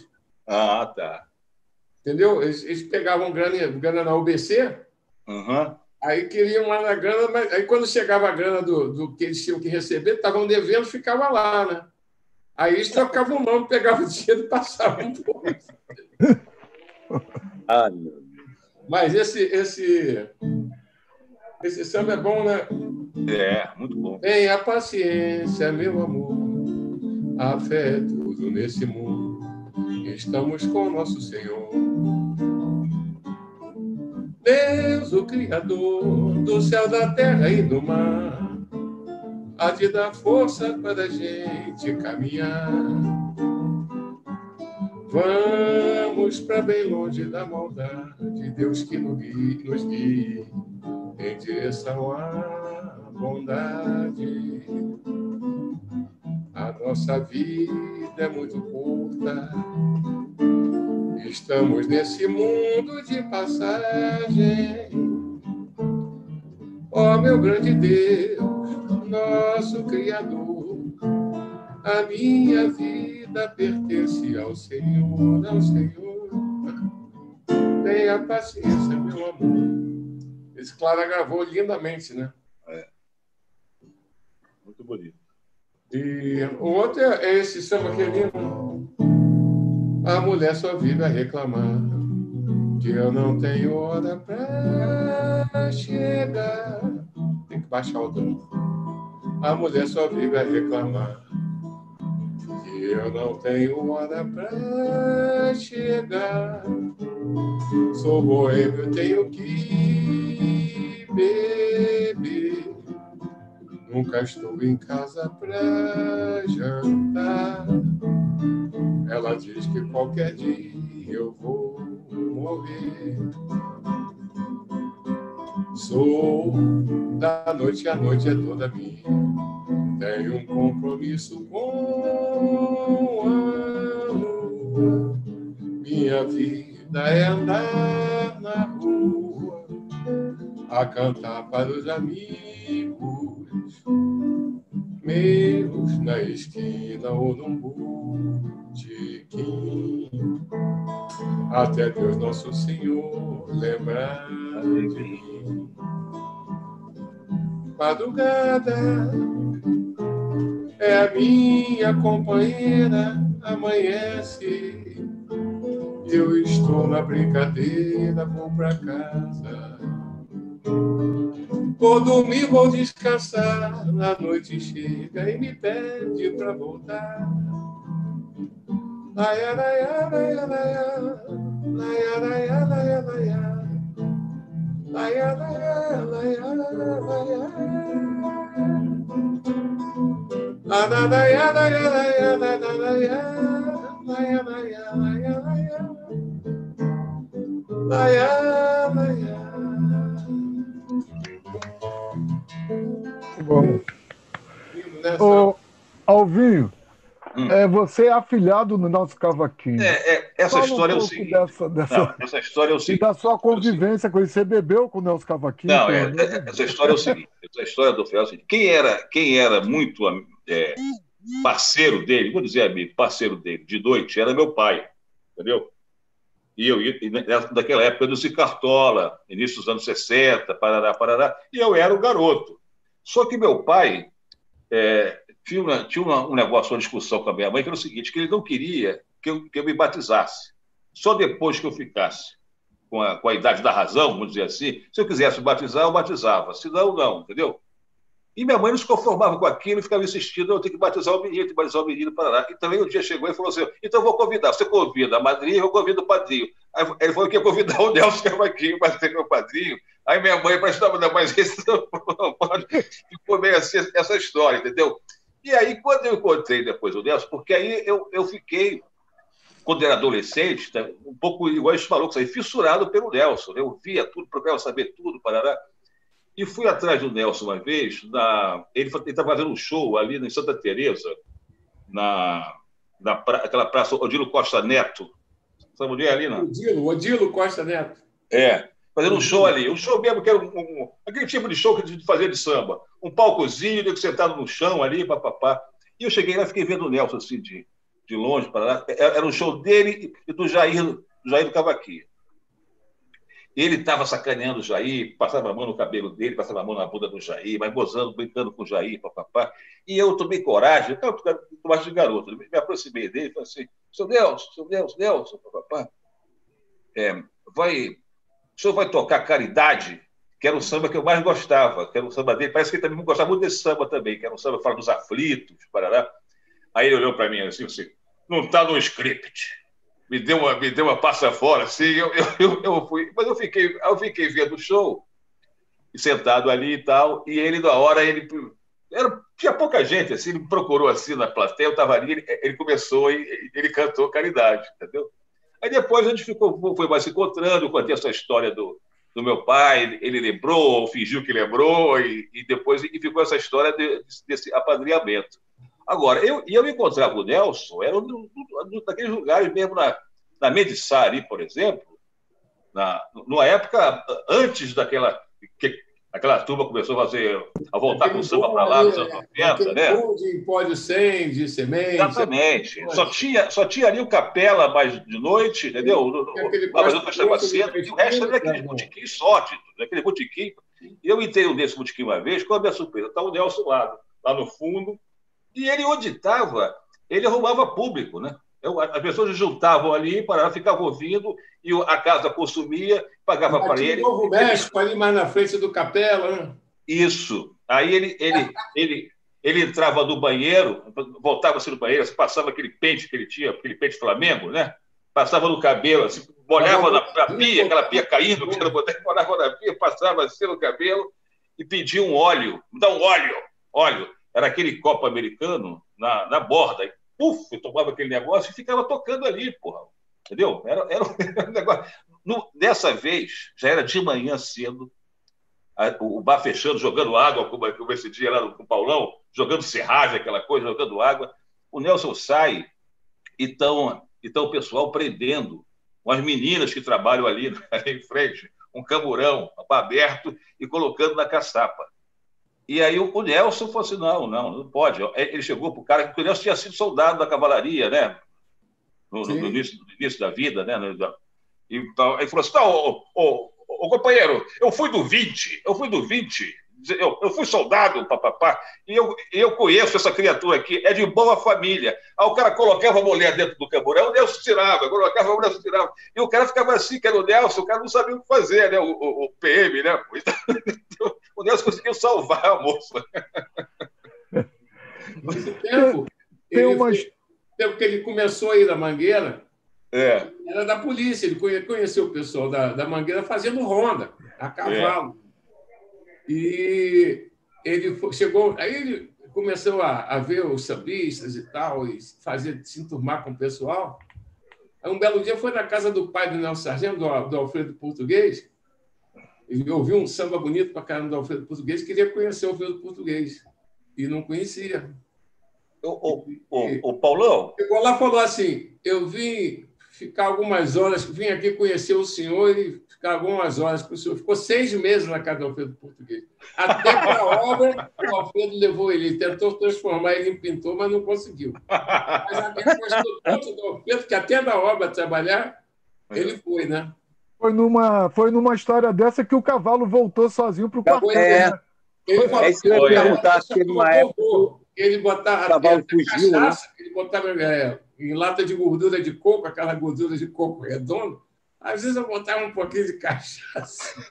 Ah, tá. Entendeu? Eles pegavam grana na UBC, aí queriam lá na grana, mas aí quando chegava a grana do que eles tinham que receber, estavam devendo, ficava lá, né? Aí eles trocavam o nome, pegavam o dinheiro e passavam por isso. Mas esse samba é bom, né? Muito bom. Tenha paciência, meu amor, a fé é tudo nesse mundo, estamos com nosso Senhor. Deus, o Criador do céu, da terra e do mar, há de dar força para a gente caminhar. Vamos para bem longe da maldade, Deus que nos guie em direção à bondade. A nossa vida é muito curta, estamos nesse mundo de passagem. Ó meu grande Deus, nosso Criador, a minha vida pertence ao Senhor, ao Senhor. Tenha paciência, meu amor. Esse Clara gravou lindamente, né? Muito bonito. E o outro é esse samba que é lindo. A mulher só vive a reclamar que eu não tenho hora pra chegar. Tem que baixar o tom. A mulher só vive a reclamar que eu não tenho hora pra chegar. Sou boêmio, tenho que beber. Nunca estou em casa pra jantar. Ela diz que qualquer dia eu vou morrer. Sou da noite, a noite é toda minha. Tenho um compromisso com a lua. Minha vida é andar na rua, a cantar para os amigos meus na esquina ou num botequim, até Deus Nosso Senhor lembrar de mim. Madrugada é a minha companheira, amanhece, eu estou na brincadeira, vou pra casa. Vou dormir, vou descansar, a noite chega e me pede pra voltar. Laia, laia, laia, laia, laia, laia, laia, laia, laia, laia, laia, laia. La la la ya la ya la ya la la la ya la ya la ya la ya la ya la ya la ya. Bom. Ô, Alvinho, você é afilhado no nosso cavaquinho. Essa história é o seguinte. Essa história é o seguinte. E da sua convivência com ele, você bebeu com o Nelson Cavaquinho? Não, essa história é o seguinte. Essa história do Fel é o seguinte. Quem era muito parceiro dele, vou dizer amigo, parceiro dele, de noite, era meu pai, entendeu? Daquela época do Cartola, início dos anos 60, parará, e eu era o garoto. Só que meu pai tinha um negócio, uma discussão com a minha mãe, que era o seguinte, que ele não queria que eu me batizasse. Só depois que eu ficasse com a idade da razão, vamos dizer assim, se eu quisesse batizar, eu batizava, se não, não, entendeu? E minha mãe não se conformava com aquilo e ficava insistindo, eu tenho que batizar o menino, tenho que batizar o menino, parará. E também um dia chegou e falou assim, então eu vou convidar, você convida a madrinha, eu convido o padrinho. Aí ele falou que ia convidar o Nelson Cavaquinho para ser meu padrinho. Aí minha mãe prestava, mas esse não pode. Ficou meio assim essa história, entendeu? E aí, quando eu encontrei depois o Nelson, porque aí eu fiquei, quando era adolescente, um pouco igual esses malucos aí, fissurado pelo Nelson. Eu via tudo, procurava saber tudo, parará. E fui atrás do Nelson uma vez, ele estava fazendo um show ali em Santa Teresa, aquela praça Odilo Costa Neto. Sabe onde é ali, não? Odilo Costa Neto. Fazendo um show ali. Um show mesmo que era aquele tipo de show que a gente fazia de samba. Um palcozinho, sentado no chão ali, papapá. E eu cheguei lá e fiquei vendo o Nelson assim, de longe para lá. Era um show dele e do Jair do Cavaquinho. Ele estava sacaneando o Jair, passava a mão no cabelo dele, passava a mão na bunda do Jair, mas gozando, brincando com o Jair, papapá. E eu tomei coragem, eu tomei de garoto, me aproximei dele e falei assim, seu Nelson, papapá, o senhor vai tocar Caridade, que era o samba que eu mais gostava, que era o samba dele, parece que ele também gostava muito desse samba também, que era um samba que fala dos aflitos, parará. Aí ele olhou para mim assim, não está no script. Me deu uma passa fora, assim, eu fui. Mas eu fiquei vendo o show, sentado ali e tal, e ele, na hora, tinha pouca gente, assim, ele me procurou assim na plateia, eu estava ali, ele começou e ele cantou Caridade, entendeu? Aí depois a gente foi mais se encontrando, eu contei essa história do meu pai, ele lembrou, fingiu que lembrou, e depois ficou essa história desse apadrinhamento. Agora, eu encontrava o Nelson, era daqueles lugares mesmo na Medissá ali, por exemplo, numa época antes daquela aquela turma começou a voltar com o samba para lá nos anos 90, né? De pódio 100, de semente. Exatamente. Só tinha ali o Capela mais de noite, entendeu? O Babadão estava cedo, e o resto era aquele botequim sórdido, aquele botequim. E eu entrei nesse botequim uma vez, qual a minha surpresa? Estava o Nelson lá no fundo, e ele, onde estava, ele arrumava público, né? As pessoas se juntavam ali, ficavam ouvindo, e a casa consumia, pagava para ele. O Novo México, ali mais na frente do Capela, né? Isso. Aí ele entrava no banheiro, voltava-se no banheiro, passava aquele pente que ele tinha, aquele pente Flamengo, né? Passava no cabelo, assim, molhava na pia, aquela pia caindo, molhava na pia, passava assim no cabelo e pedia um óleo. Me dá um óleo. Era aquele copo americano na borda. Puf, eu tomava aquele negócio e ficava tocando ali, porra. Entendeu? Era um negócio. Dessa vez, já era de manhã cedo, o bar fechando, jogando água, como esse dia lá com o Paulão, jogando serragem, aquela coisa, jogando água. O Nelson sai e estão o pessoal prendendo umas meninas que trabalham ali em frente, um camburão aberto e colocando na caçapa. E aí o Nelson falou assim, não pode. Ele chegou para o cara, porque o Nelson tinha sido soldado da cavalaria, né? No início da vida, né? Então, ele falou assim, ô, companheiro, eu fui do 20, eu fui soldado, papapá, e eu conheço essa criatura aqui, é de boa família. Aí o cara colocava a mulher dentro do camburão, o Nelson tirava, colocava a mulher, Nelson tirava. E o cara ficava assim, que era o Nelson, o cara não sabia o que fazer, né? O PM, né? Então, o Nelson conseguiu salvar a moça. Nesse tempo, tempo que ele começou a ir na Mangueira, era da polícia, ele conheceu o pessoal da Mangueira fazendo ronda, a cavalo. E ele chegou, aí ele começou a ver os sambistas e tal, e se enturmar com o pessoal. Aí, um belo dia foi na casa do pai do Nelson Sargento, do Alfredo Português. Ele ouviu um samba bonito para caramba do Alfredo Português, queria conhecer o Alfredo Português, e não conhecia. O Paulão? Chegou lá e falou assim, eu vim ficar algumas horas, vim aqui conhecer o senhor e ficar algumas horas com o senhor. Ficou 6 meses na casa do Alfredo Português. Até para a obra, o Alfredo levou ele, tentou transformar ele em pintor, mas não conseguiu. Mas a gente gostou tanto do Alfredo que até na obra trabalhar, ele foi, né? Foi numa história dessa que o cavalo voltou sozinho para o quartel. É. Ele falou, isso que eu ia perguntar, se teve uma época ele botava o cavalo fugiu, cachaça, ele botava em lata de gordura de coco, aquela gordura de coco redonda. Às vezes eu botava um pouquinho de cachaça.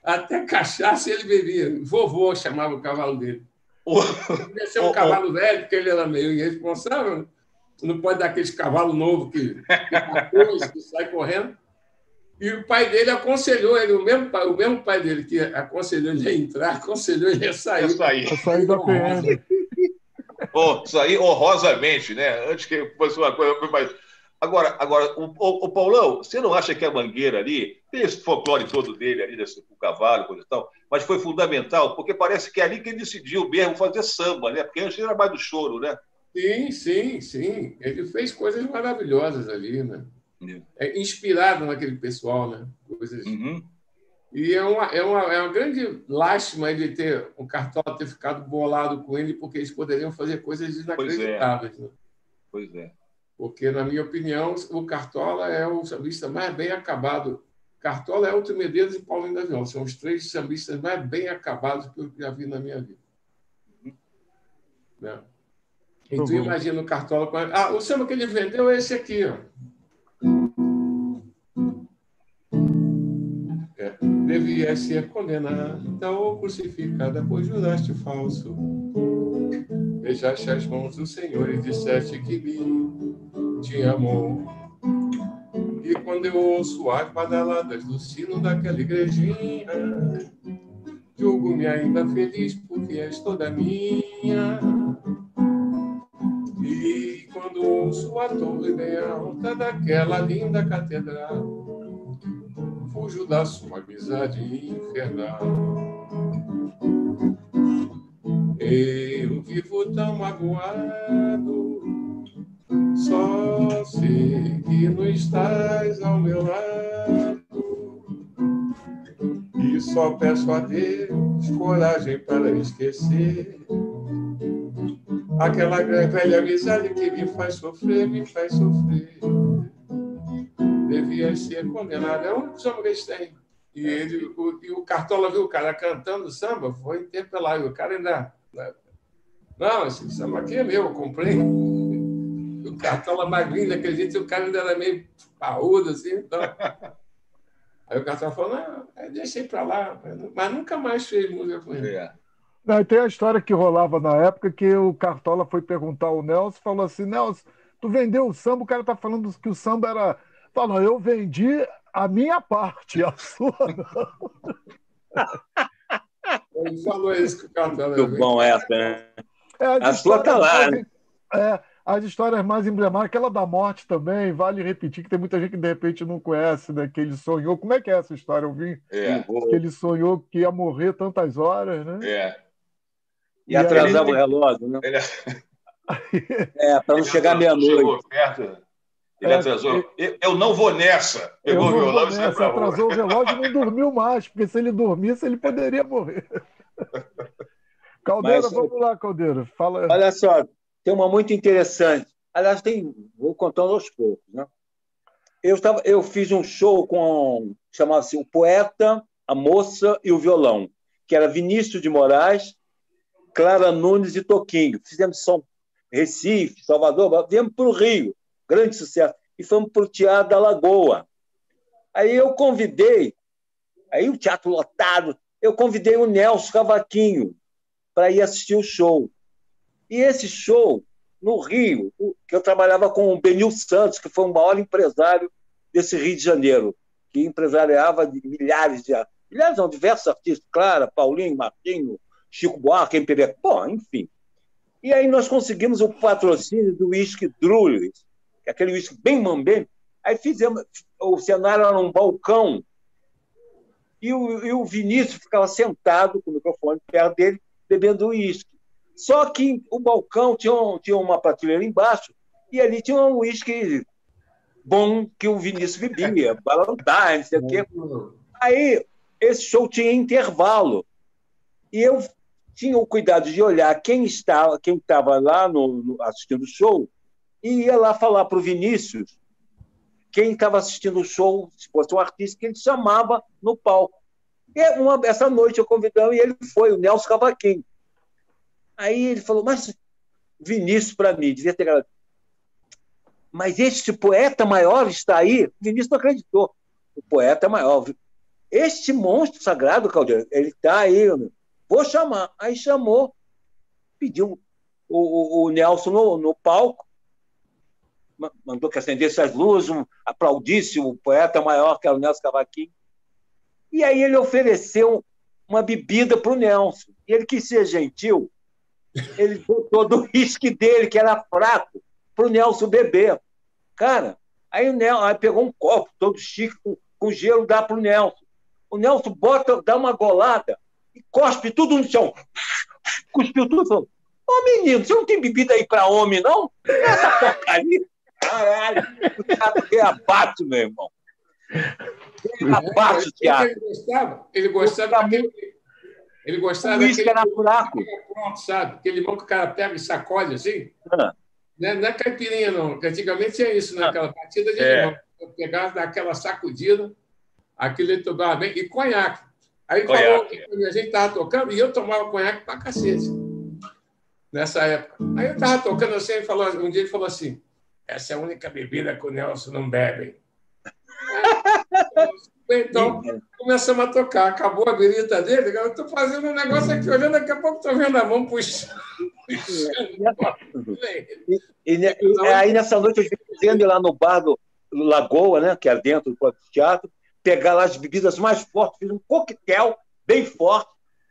Até cachaça ele bebia. Vovô chamava o cavalo dele. Devia ser um cavalo velho, porque ele era meio irresponsável. Né? Você não pode dar aqueles cavalos novos que sai correndo. E o pai dele aconselhou ele, o mesmo pai dele que aconselhou ele a entrar, aconselhou ele a sair. A sair da PM. Sair honrosamente, né? Antes que fosse uma coisa mais. Agora o Paulão, você não acha que a Mangueira ali, tem esse folclore todo dele ali, o cavalo, coisa e tal, mas foi fundamental, porque parece que é ali que ele decidiu mesmo fazer samba, né? Porque antes era mais do choro, né? Sim. Ele fez coisas maravilhosas ali, né? Inspirado naquele pessoal, né? Coisas... Uhum. E é uma grande lástima ele o Cartola ter ficado bolado com ele, porque eles poderiam fazer coisas inacreditáveis. Né? Pois é. Porque, na minha opinião, o Cartola é o sambista mais bem acabado. Cartola, Elton Medeiros e Paulinho da Viola. São os 3 sambistas mais bem acabados que eu já vi na minha vida. Né? Então, imagina o Cartola... o samba que ele vendeu é esse aqui, ó. Devia ser condenada ou crucificada, pois juraste falso. Beijaste as mãos do Senhor e disseste que te amou. E quando eu ouço as badaladas do sino daquela igrejinha, julgo-me ainda feliz porque és toda minha. E quando ouço a torre bem alta daquela linda catedral, fujo da sua amizade infernal. Eu vivo tão magoado, só sei que não estás ao meu lado. E só peço a Deus coragem para esquecer aquela velha amizade que me faz sofrer. Devia ser condenado. É o único samba que eles têm. E o Cartola viu o cara cantando samba, foi interpelar. E o cara ainda... Não, esse samba aqui é meu, eu comprei. O Cartola magrinho daquele jeito, o cara ainda era meio parrudo, assim. Então... Aí o Cartola falou, não, deixei para lá. Mas nunca mais fez música com ele. Não, e tem a história que rolava na época que o Cartola foi perguntar ao Nelson, falou assim, Nelson, tu vendeu o samba, o cara tá falando que o samba era... Falou, eu vendi a minha parte, a sua não. Ele falou isso que o Cartola... Muito bom essa, né? A sua tá lá, né? As histórias mais emblemáticas, aquela da morte também, vale repetir, que tem muita gente que de repente não conhece, né? Que ele sonhou. Como é que é essa história? Eu vi que ele sonhou que ia morrer tantas horas, né? E atrasava o relógio, né? Para não chegar meia-noite. Ele atrasou. Eu não vou nessa. Pegou o violão e saiu pra rua. Atrasou o relógio e não dormiu mais, porque se ele dormisse, ele poderia morrer. Caldeira, vamos lá, Caldeira. Fala. Olha só, tem uma muito interessante. Aliás, vou contando aos poucos. Né? Eu fiz um show chamava-se O Poeta, a Moça e o Violão, que era Vinícius de Moraes, Clara Nunes e Toquinho. Fizemos São Recife, Salvador, viemos para o Rio, grande sucesso, e fomos para o Teatro da Lagoa. Aí eu convidei, aí o teatro lotado, eu convidei o Nelson Cavaquinho para ir assistir o show. E esse show, no Rio, que eu trabalhava com o Benil Santos, que foi o maior empresário desse Rio de Janeiro, que empresariava diversos artistas, Clara, Paulinho, Martinho, Chico Buarque, MPB, enfim. E aí nós conseguimos o patrocínio do Whisky Drulles, aquele whisky bem mambembe. Aí o cenário era um balcão, e o Vinícius ficava sentado com o microfone perto dele, bebendo uísque. Só que o balcão tinha uma prateleira embaixo, e ali tinha um uísque bom que o Vinícius bebia, Valentine, não sei o quê. Aí, esse show tinha intervalo. E eu tinha o cuidado de olhar quem estava lá assistindo o show e ia lá falar para o Vinícius quem estava assistindo o show, se fosse um artista, que ele chamava no palco. E essa noite eu convidei e ele foi, o Nelson Cavaquinho. Aí ele falou, mas Vinícius, para mim, devia ter gravado. Mas este poeta maior está aí? O Vinícius não acreditou. O poeta maior. Este monstro sagrado, Caldeira, ele está aí, vou chamar. Aí chamou, pediu o Nelson no palco, mandou que acendesse as luzes, aplaudisse o poeta maior, que era o Nelson Cavaquinho. E aí ele ofereceu uma bebida para o Nelson. E ele quis ser gentil, ele botou do uísque dele, que era fraco, para o Nelson beber. Cara, aí o Nelson pegou um copo todo chique, com gelo, dá para o Nelson. O Nelson dá uma golada e cospe tudo no chão. Cuspiu tudo e falou, ô menino, você não tem bebida aí para homem, não? Essa porcaria. Caralho, o teatro reabate, meu irmão. Reabate o teatro. Ele gostava daquele... Ele gostava daquele... que era fraco. Pronto, sabe? Aquele limão que o cara pega e sacode assim. Não é caipirinha, não. Porque antigamente tinha isso, naquela batida de limão. Eu pegava, daquela sacudida, aquilo ele tomava bem. E conhaque. Aí ele falou que a gente estava tocando e eu tomava conhaque pra cacete. Nessa época. Aí eu estava tocando assim, um dia ele falou assim, essa é a única bebida que o Nelson não bebe. Então, começamos a tocar. Acabou a birita dele. Eu estou fazendo um negócio aqui, olhando, daqui a pouco estou vendo a mão puxando. Aí, nessa noite, eu fui indo lá no bar do Lagoa, né, que é dentro do próprio teatro, pegar lá as bebidas mais fortes, fiz um coquetel bem forte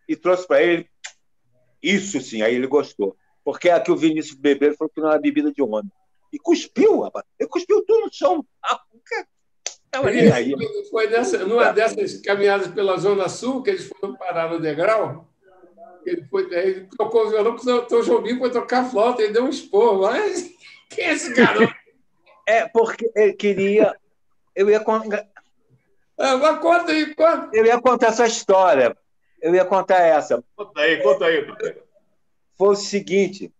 e trouxe para ele. Isso sim, aí ele gostou. Porque aqui o Vinícius bebeu, ele falou que não era bebida de homem. E cuspiu, rapaz. Ele cuspiu tudo no chão. Foi numa dessas caminhadas pela Zona Sul, que eles foram parar no degrau, ele tocou o violão, porque o João Bico foi tocar flauta, ele deu um esporro. Mas quem é esse garoto? Porque ele queria... Eu ia contar essa história. Eu ia contar essa. Conta aí. Foi o seguinte,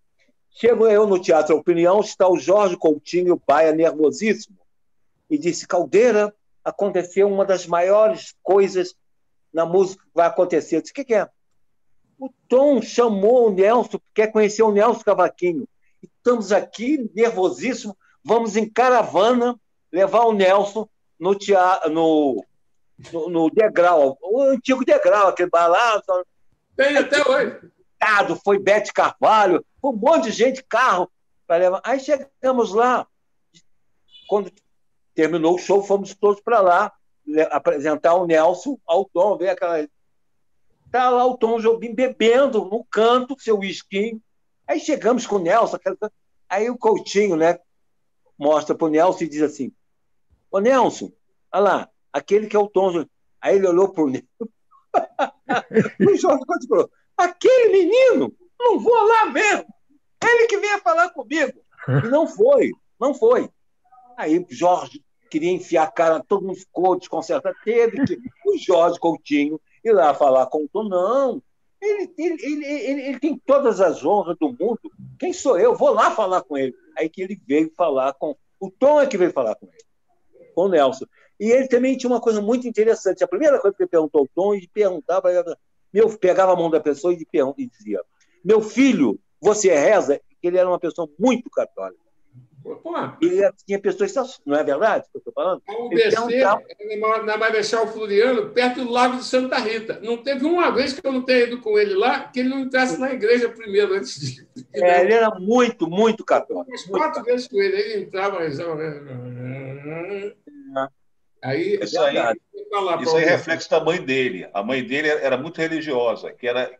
chego eu no Teatro Opinião, está o Jorge Coutinho, Baia, nervosíssimo, e disse, Caldeira, aconteceu uma das maiores coisas na música que vai acontecer. Eu disse, o que é? O Tom chamou o Nelson, quer conhecer o Nelson Cavaquinho. Estamos aqui, nervosíssimo, vamos em caravana levar o Nelson no degrau, o antigo degrau, aquele bar lá. Tem até hoje. Foi Bete Carvalho, foi um monte de gente, carro para levar. Aí chegamos lá, quando terminou o show, fomos todos para lá apresentar o Nelson ao Tom, ver aquela... Está lá o Tom Jobim bebendo no canto, seu whisky. Aí chegamos com o Nelson, aí o Coutinho, né, mostra para o Nelson e diz assim, ô Nelson, olha lá, aquele que é o Tom Jobim. Aí ele olhou para o Nelson. O Jorge falou, aquele menino, não vou lá mesmo. Ele que venha falar comigo. E não foi. Aí o Jorge queria enfiar a cara, todo mundo ficou desconcertado. Teve que o Jorge Coutinho ir lá falar com o Tom. Não, ele tem todas as honras do mundo. Quem sou eu? Vou lá falar com ele. Aí que ele veio falar com... O Tom é que veio falar com ele, com o Nelson. E ele também tinha uma coisa muito interessante. A primeira coisa que ele perguntou ao Tom, ele perguntava... pegava a mão da pessoa e dizia, meu filho, você reza? Ele era uma pessoa muito católica. Ele tinha pessoas, não é verdade que eu estou falando? Ao descer, na Marechal Floriano, perto do Lago de Santa Rita. Não teve uma vez que eu não tenha ido com ele lá, que ele não entrasse na igreja primeiro, antes de... Ele era muito, muito católico. Umas 4 vezes com ele, ele entrava... Aí, isso aí é reflexo da mãe dele. A mãe dele era muito religiosa, que era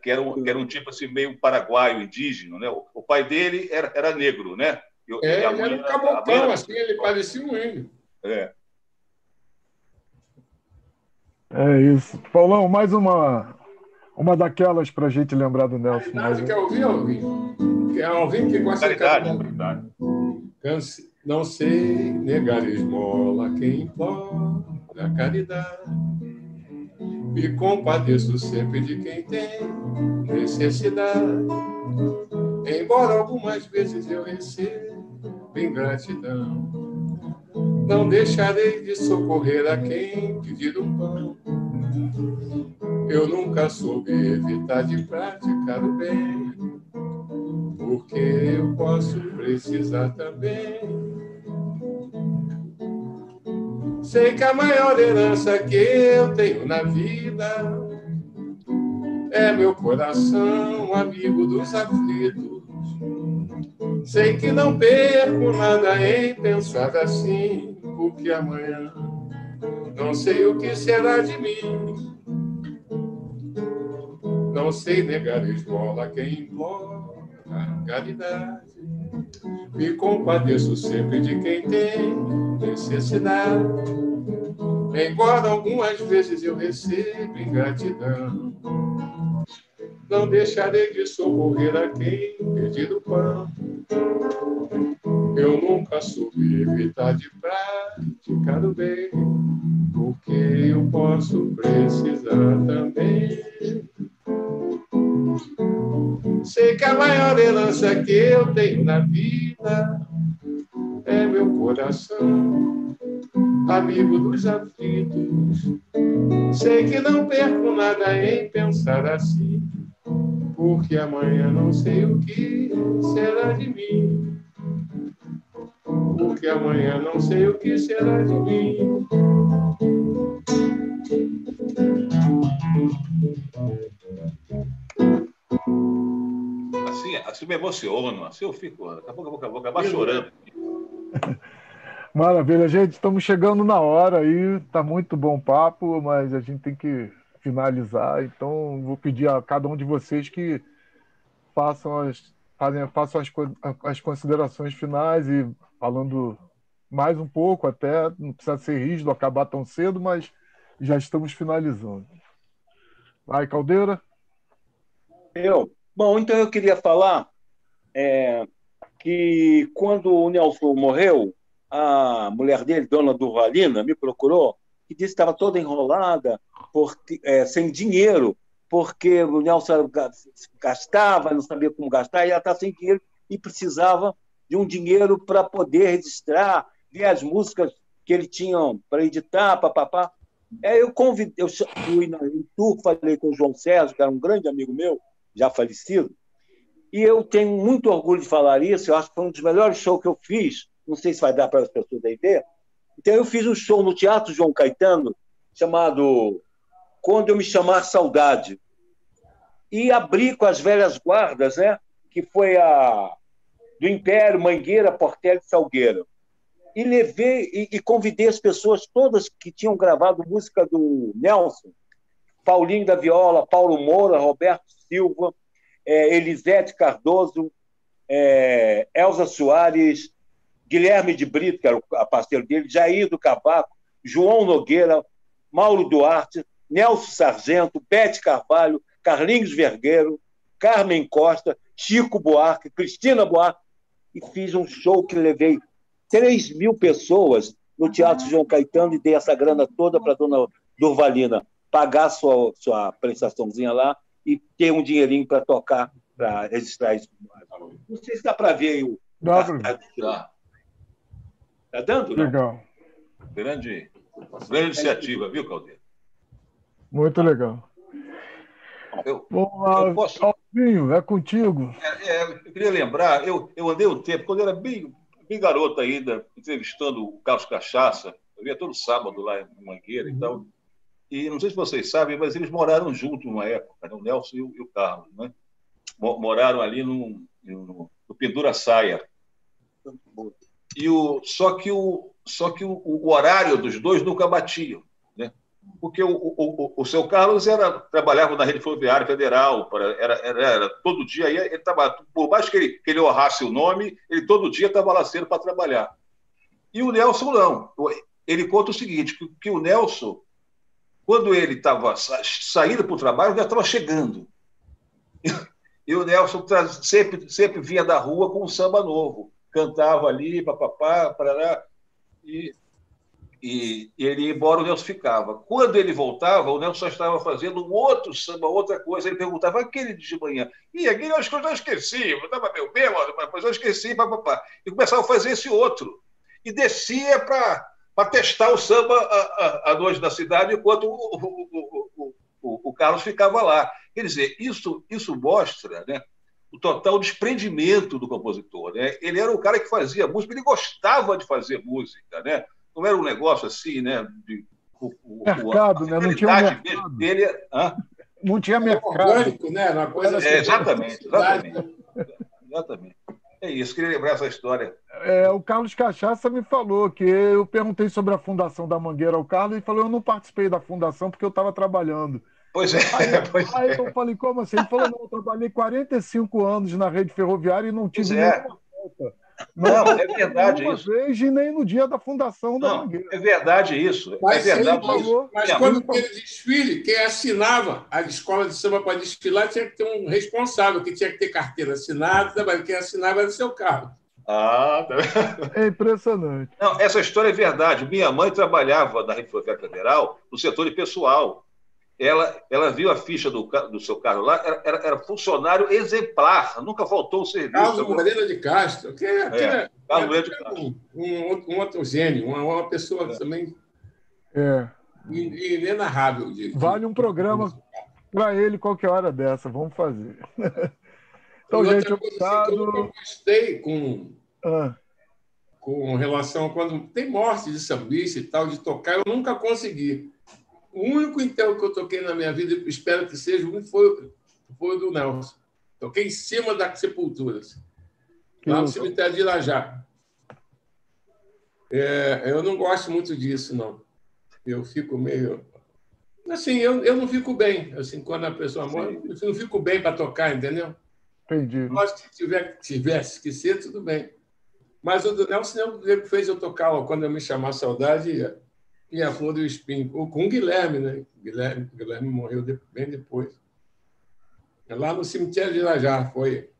um tipo assim, meio paraguaio, indígena, né? O pai dele era negro, né? Ele era um cabocão, assim, ele parecia um índio. É isso. Paulão, mais uma daquelas para a gente lembrar do Nelson. Quer ouvir? Que é Alvin que gosta de caridade. Não sei negar esmola quem implora a caridade. Me compadeço sempre de quem tem necessidade. Embora algumas vezes eu receba ingratidão, não deixarei de socorrer a quem pedir o pão. Eu nunca soube evitar de praticar o bem, porque eu posso precisar também. Sei que a maior herança que eu tenho na vida é meu coração, amigo dos aflitos. Sei que não perco nada em pensar assim, porque amanhã não sei o que será de mim. Não sei negar esmola a quem implora caridade. Me compadeço sempre de quem tem necessidade. Embora algumas vezes eu receba ingratidão, não deixarei de socorrer a quem pedir o pão. Eu nunca soube evitar de praticar o bem, porque eu posso precisar também. Sei que a maior herança que eu tenho na vida é meu coração, amigo dos aflitos. Sei que não perco nada em pensar assim, porque amanhã não sei o que será de mim. Porque amanhã não sei o que será de mim. Assim me emociono, assim eu fico, daqui a pouco eu vou acabar chorando. Maravilha, gente. Estamos chegando na hora aí. Tá muito bom o papo, mas a gente tem que finalizar. Então, vou pedir a cada um de vocês que façam as considerações finais e falando mais um pouco até. Não precisa ser rígido, acabar tão cedo, mas já estamos finalizando. Vai, Caldeira. Bom, então eu queria falar que quando o Nelson morreu, a mulher dele, dona Durvalina, me procurou e disse que estava toda enrolada, sem dinheiro, porque o Nelson gastava, não sabia como gastar, e ela estava sem dinheiro e precisava de um dinheiro para poder registrar, ver as músicas que ele tinha para editar, papapá. Aí eu fui na tour, falei com o João Sérgio, que era um grande amigo meu, já falecido, e eu tenho muito orgulho de falar isso. Eu acho que foi um dos melhores shows que eu fiz. Não sei se vai dar para as pessoas aí ver. Então, eu fiz um show no Teatro João Caetano, chamado Quando Eu Me Chamar Saudade. E abri com as velhas guardas, né? Que foi a do Império, Mangueira, Portela e Salgueiro. E levei e convidei as pessoas todas que tinham gravado música do Nelson, Paulinho da Viola, Paulo Moura, Roberto Silva, Elisete Cardoso, Elza Soares, Guilherme de Brito, que era o parceiro dele, Jair do Cavaco, João Nogueira, Mauro Duarte, Nelson Sargento, Bete Carvalho, Carlinhos Vergueiro, Carmen Costa, Chico Buarque, Cristina Buarque, e fiz um show que levei 3.000 pessoas no Teatro João Caetano e dei essa grana toda para a dona Durvalina pagar sua prestaçãozinha lá e ter um dinheirinho para tocar, para registrar isso. Não sei se dá para ver aí o cartaz. Tá dando? Não? Legal. Grande iniciativa, viu, Caldeira? Muito legal. Eu posso... Alvinho, é contigo. Eu queria lembrar, eu andei um tempo, quando eu era bem garoto ainda, entrevistando o Carlos Cachaça, eu ia todo sábado lá em Mangueira e tal. E não sei se vocês sabem, mas eles moraram juntos numa época, né? O Nelson e o Carlos, né? Moraram ali no Pendura Saia. Só que o horário dos dois nunca batia, né? Porque o seu Carlos trabalhava na Rede Ferroviária Federal, era todo dia, ele trabalhava, por mais que ele honrasse o nome, ele todo dia estava lá cedo para trabalhar. E o Nelson não. Ele conta o seguinte, que o Nelson, quando ele estava saindo para o trabalho, já estava chegando. E o Nelson sempre vinha da rua com um samba novo. cantava ali, papapá, parará, e ele ia embora, o Nelson ficava. Quando ele voltava, o Nelson só estava fazendo um outro samba, outra coisa. Ele perguntava, aquele de manhã. E aquele eu acho que eu já esqueci, eu estava meio bêbado, mas eu esqueci, papapá. E começava a fazer esse outro. E descia para testar o samba à noite da cidade, enquanto o Carlos ficava lá. Quer dizer, isso mostra, né, o total desprendimento do compositor. Né? Ele era um cara que fazia música, ele gostava de fazer música, né? Não era um negócio assim, né? Mercado, né? Não tinha um mercado. Dele, não tinha mercado. Orgânico, né? Uma coisa assim, exatamente. É isso, queria lembrar essa história. O Carlos Cachaça me falou que eu perguntei sobre a fundação da Mangueira ao Carlos e falou, eu não participei da fundação porque eu estava trabalhando. Pois é. Aí eu falei, como assim? Ele falou, não, eu trabalhei 45 anos na rede ferroviária e não tive nenhuma falta. Não, é verdade isso. Vez, e nem no dia da fundação da Mangueira. É verdade isso. Mas, é verdade isso. Mas quando teve desfile, quem assinava a escola de samba para desfilar tinha que ter um responsável, que tinha que ter carteira assinada, mas quem assinava era o seu carro. Tá. É impressionante. Não, essa história é verdade. Minha mãe trabalhava na Rede Ferroviária Federal no setor de pessoal. Ela viu a ficha do seu carro lá, era funcionário exemplar, nunca faltou o serviço. Carlos Moreira de Castro, Carlos Moreira de Castro. Um outro gênio, uma pessoa também inenarrável. Vale um programa para ele qualquer hora dessa, vamos fazer. Então, gente, obrigado. Eu não gostei com relação a quando tem morte de sambista e tal, de tocar, eu nunca consegui. O único enterro que eu toquei na minha vida, espero que seja foi o do Nelson. Toquei em cima da sepultura, lá no cemitério de Irajá. Eu não gosto muito disso, não. Eu fico meio... Assim, eu não fico bem. Assim, quando a pessoa morre, eu não fico bem para tocar, entendeu? Entendi. Mas se tivesse que ser, tudo bem. Mas o do Nelson fez eu tocar, quando eu me chamar Saudade... E a Flor do Espinho, com o Guilherme, né? Guilherme morreu bem depois. Lá no cemitério de Irajá, foi.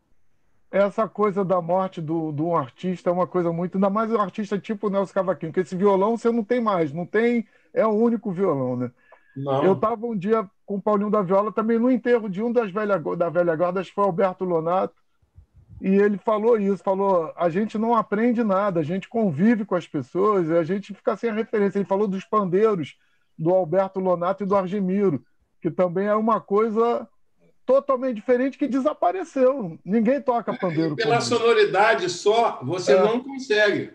Essa coisa da morte de um artista é uma coisa muito... Ainda mais um artista tipo o Nelson Cavaquinho, porque esse violão você não tem mais, não tem... É o único violão, né? Não. Eu estava um dia com o Paulinho da Viola também no enterro de um da velha guarda, acho que foi Alberto Lonato, e ele falou isso, a gente não aprende nada, a gente convive com as pessoas, a gente fica sem a referência. Ele falou dos pandeiros do Alberto Lonato e do Argemiro, que também é uma coisa totalmente diferente que desapareceu. Ninguém toca pandeiro. Pela sonoridade só, você não consegue.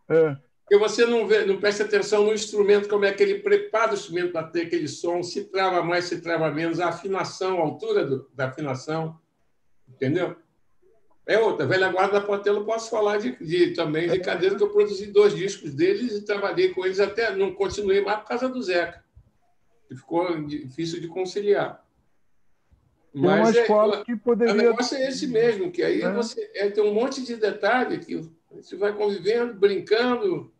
Porque você não presta atenção no instrumento, como é que ele prepara o instrumento para ter aquele som, se trava mais, se trava menos, a afinação, a altura da afinação, entendeu? É outra. Velha Guarda da Portela, eu posso falar também de Cadeira, que eu produzi 2 discos deles e trabalhei com eles até, não continuei mais por causa do Zeca, que ficou difícil de conciliar. Mas uma escola que poderia... O negócio é esse mesmo, que aí você tem um monte de detalhe que você vai convivendo, brincando,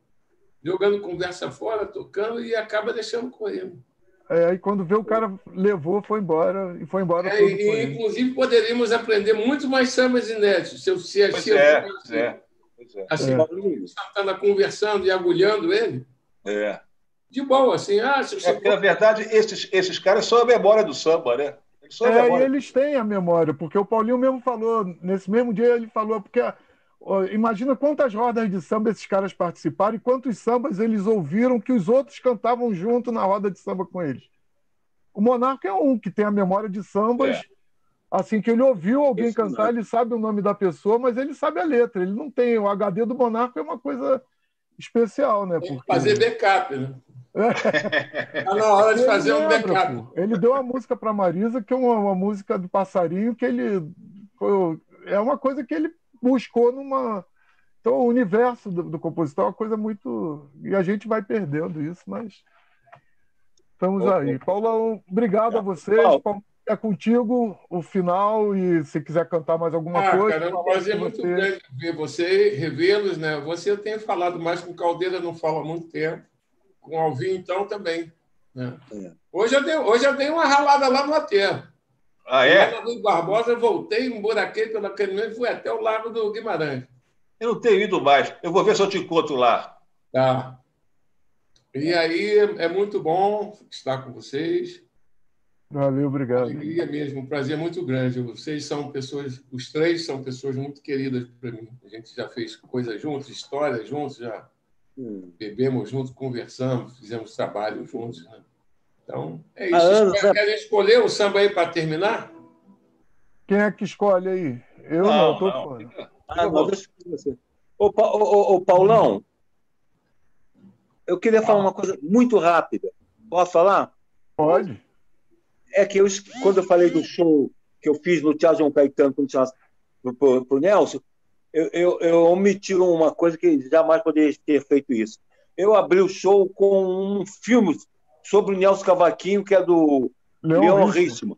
jogando conversa fora, tocando e acaba deixando correndo. Aí quando vê o cara levou, foi embora, e foi embora tudo inclusive, poderíamos aprender muito mais sambas inéditos. Santana conversando e agulhando ele. De boa, assim. Porque, na verdade, esses caras são a memória do samba, né? E eles têm a memória, porque o Paulinho mesmo falou, nesse mesmo dia ele falou, porque imagina quantas rodas de samba esses caras participaram e quantos sambas eles ouviram que os outros cantavam junto na roda de samba com eles. O Monarca é um que tem a memória de sambas, assim, que ele ouviu alguém cantar, ele sabe o nome da pessoa, mas ele sabe a letra. Ele não tem... O HD do Monarca é uma coisa especial, né? Tem que fazer backup, né? Tá na hora de fazer um backup. Ele deu uma música para Marisa, que é uma música do Passarinho, que ele... É uma coisa que ele buscou numa... Então, o universo do compositor é uma coisa muito... E a gente vai perdendo isso, mas... Estamos aí. Paulão, obrigado a vocês. Paulo, é contigo o final e se quiser cantar mais alguma coisa... Cara, é um prazer muito grande ver você, revê-los, né? Você eu tenho falado mais com o Caldeira, não falo há muito tempo. Com o Alvin, então, também. Né? Hoje eu dei uma ralada lá no aterro. Ah, é? Lá no Rui Barbosa, eu voltei, emburaquei pela caminhonete e fui até o Lago do Guimarães. Eu não tenho ido mais. Eu vou ver se eu te encontro lá. Tá. E aí é muito bom estar com vocês. Valeu, obrigado. Alegria mesmo, um prazer muito grande. Vocês são pessoas, os três são pessoas muito queridas para mim. A gente já fez coisas juntos, histórias juntos, já bebemos juntos, conversamos, fizemos trabalho juntos. Né? Então, é isso. Querem escolher o samba aí para terminar? Quem é que escolhe aí? Eu não, estou fora. Não, deixa eu você. Ô, Paulão, eu queria falar uma coisa muito rápida. Posso falar? Pode. É que quando eu falei do show que eu fiz no Teatro João Caetano para o Nelson, eu omiti uma coisa que jamais poderia ter feito isso. Eu abri o show com um filme sobre o Nelson Cavaquinho, que é do Leon Richman.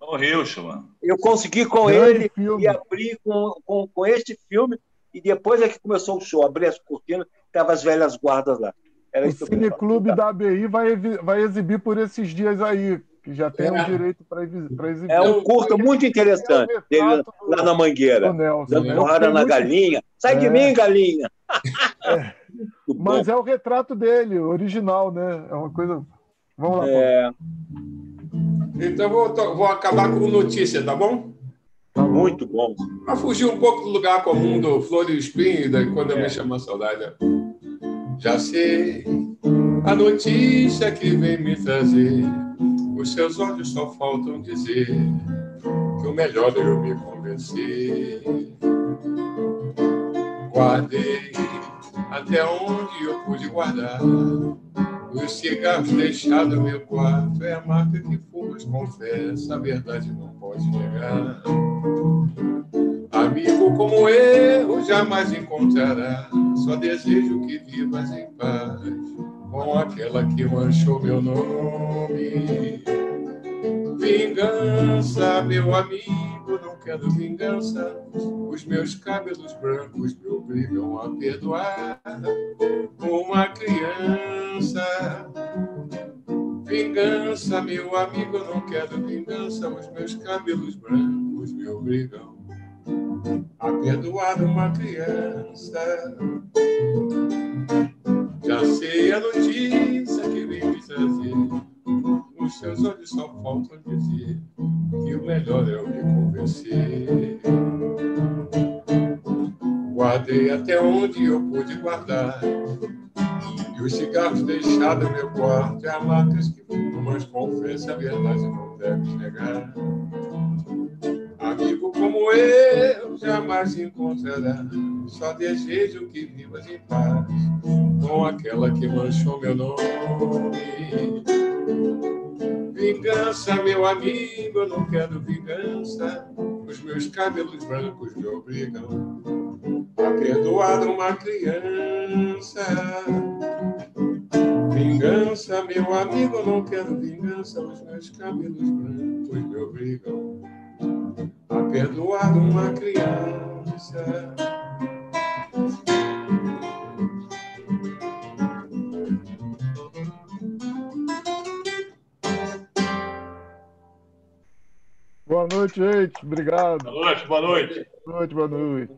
Eu consegui com ele e abri com este filme, e depois é que começou o show. Abri as cortinas, estavam as velhas guardas lá. O Cineclube da ABI vai exibir por esses dias aí, que já tem o direito para exibir. É um curto muito interessante, dele lá na Mangueira, dando porrada na galinha. Sai de mim, galinha! Mas é o retrato dele, original, né? É uma coisa... Vamos lá, Então, vou acabar com notícia, tá bom? Muito bom. Para fugir um pouco do lugar comum do Flor e Espinho, daí quando eu me chamo a saudade. Já sei a notícia que vem me trazer, os seus olhos só faltam dizer que o melhor é eu me convencer. Guardei até onde eu pude guardar os cigarros deixados no meu quarto. É a marca que fumas, confessa, a verdade não pode negar. Amigo como eu jamais encontrará, só desejo que vivas em paz com aquela que manchou meu nome. Vingança, meu amigo, não quero vingança. Os meus cabelos brancos me obrigam a perdoar uma criança. Vingança, meu amigo, não quero vingança. Os meus cabelos brancos me obrigam a perdoar uma criança. Já sei a notícia que vem me trazer, os seus olhos só faltam dizer que o melhor é eu me convencer. Guardei até onde eu pude guardar, e os cigarros deixados no meu quarto é a marcas que fumo, mas confesso, a verdade não deve negar. Amigo como eu jamais encontrará, só desejo que vivas em paz com aquela que manchou meu nome. Vingança, meu amigo, eu não quero vingança. Os meus cabelos brancos me obrigam a perdoar uma criança. Vingança, meu amigo, eu não quero vingança. Os meus cabelos brancos me obrigam a perdoar uma criança. Boa noite, gente. Obrigado. Boa noite, boa noite. Boa noite, boa noite.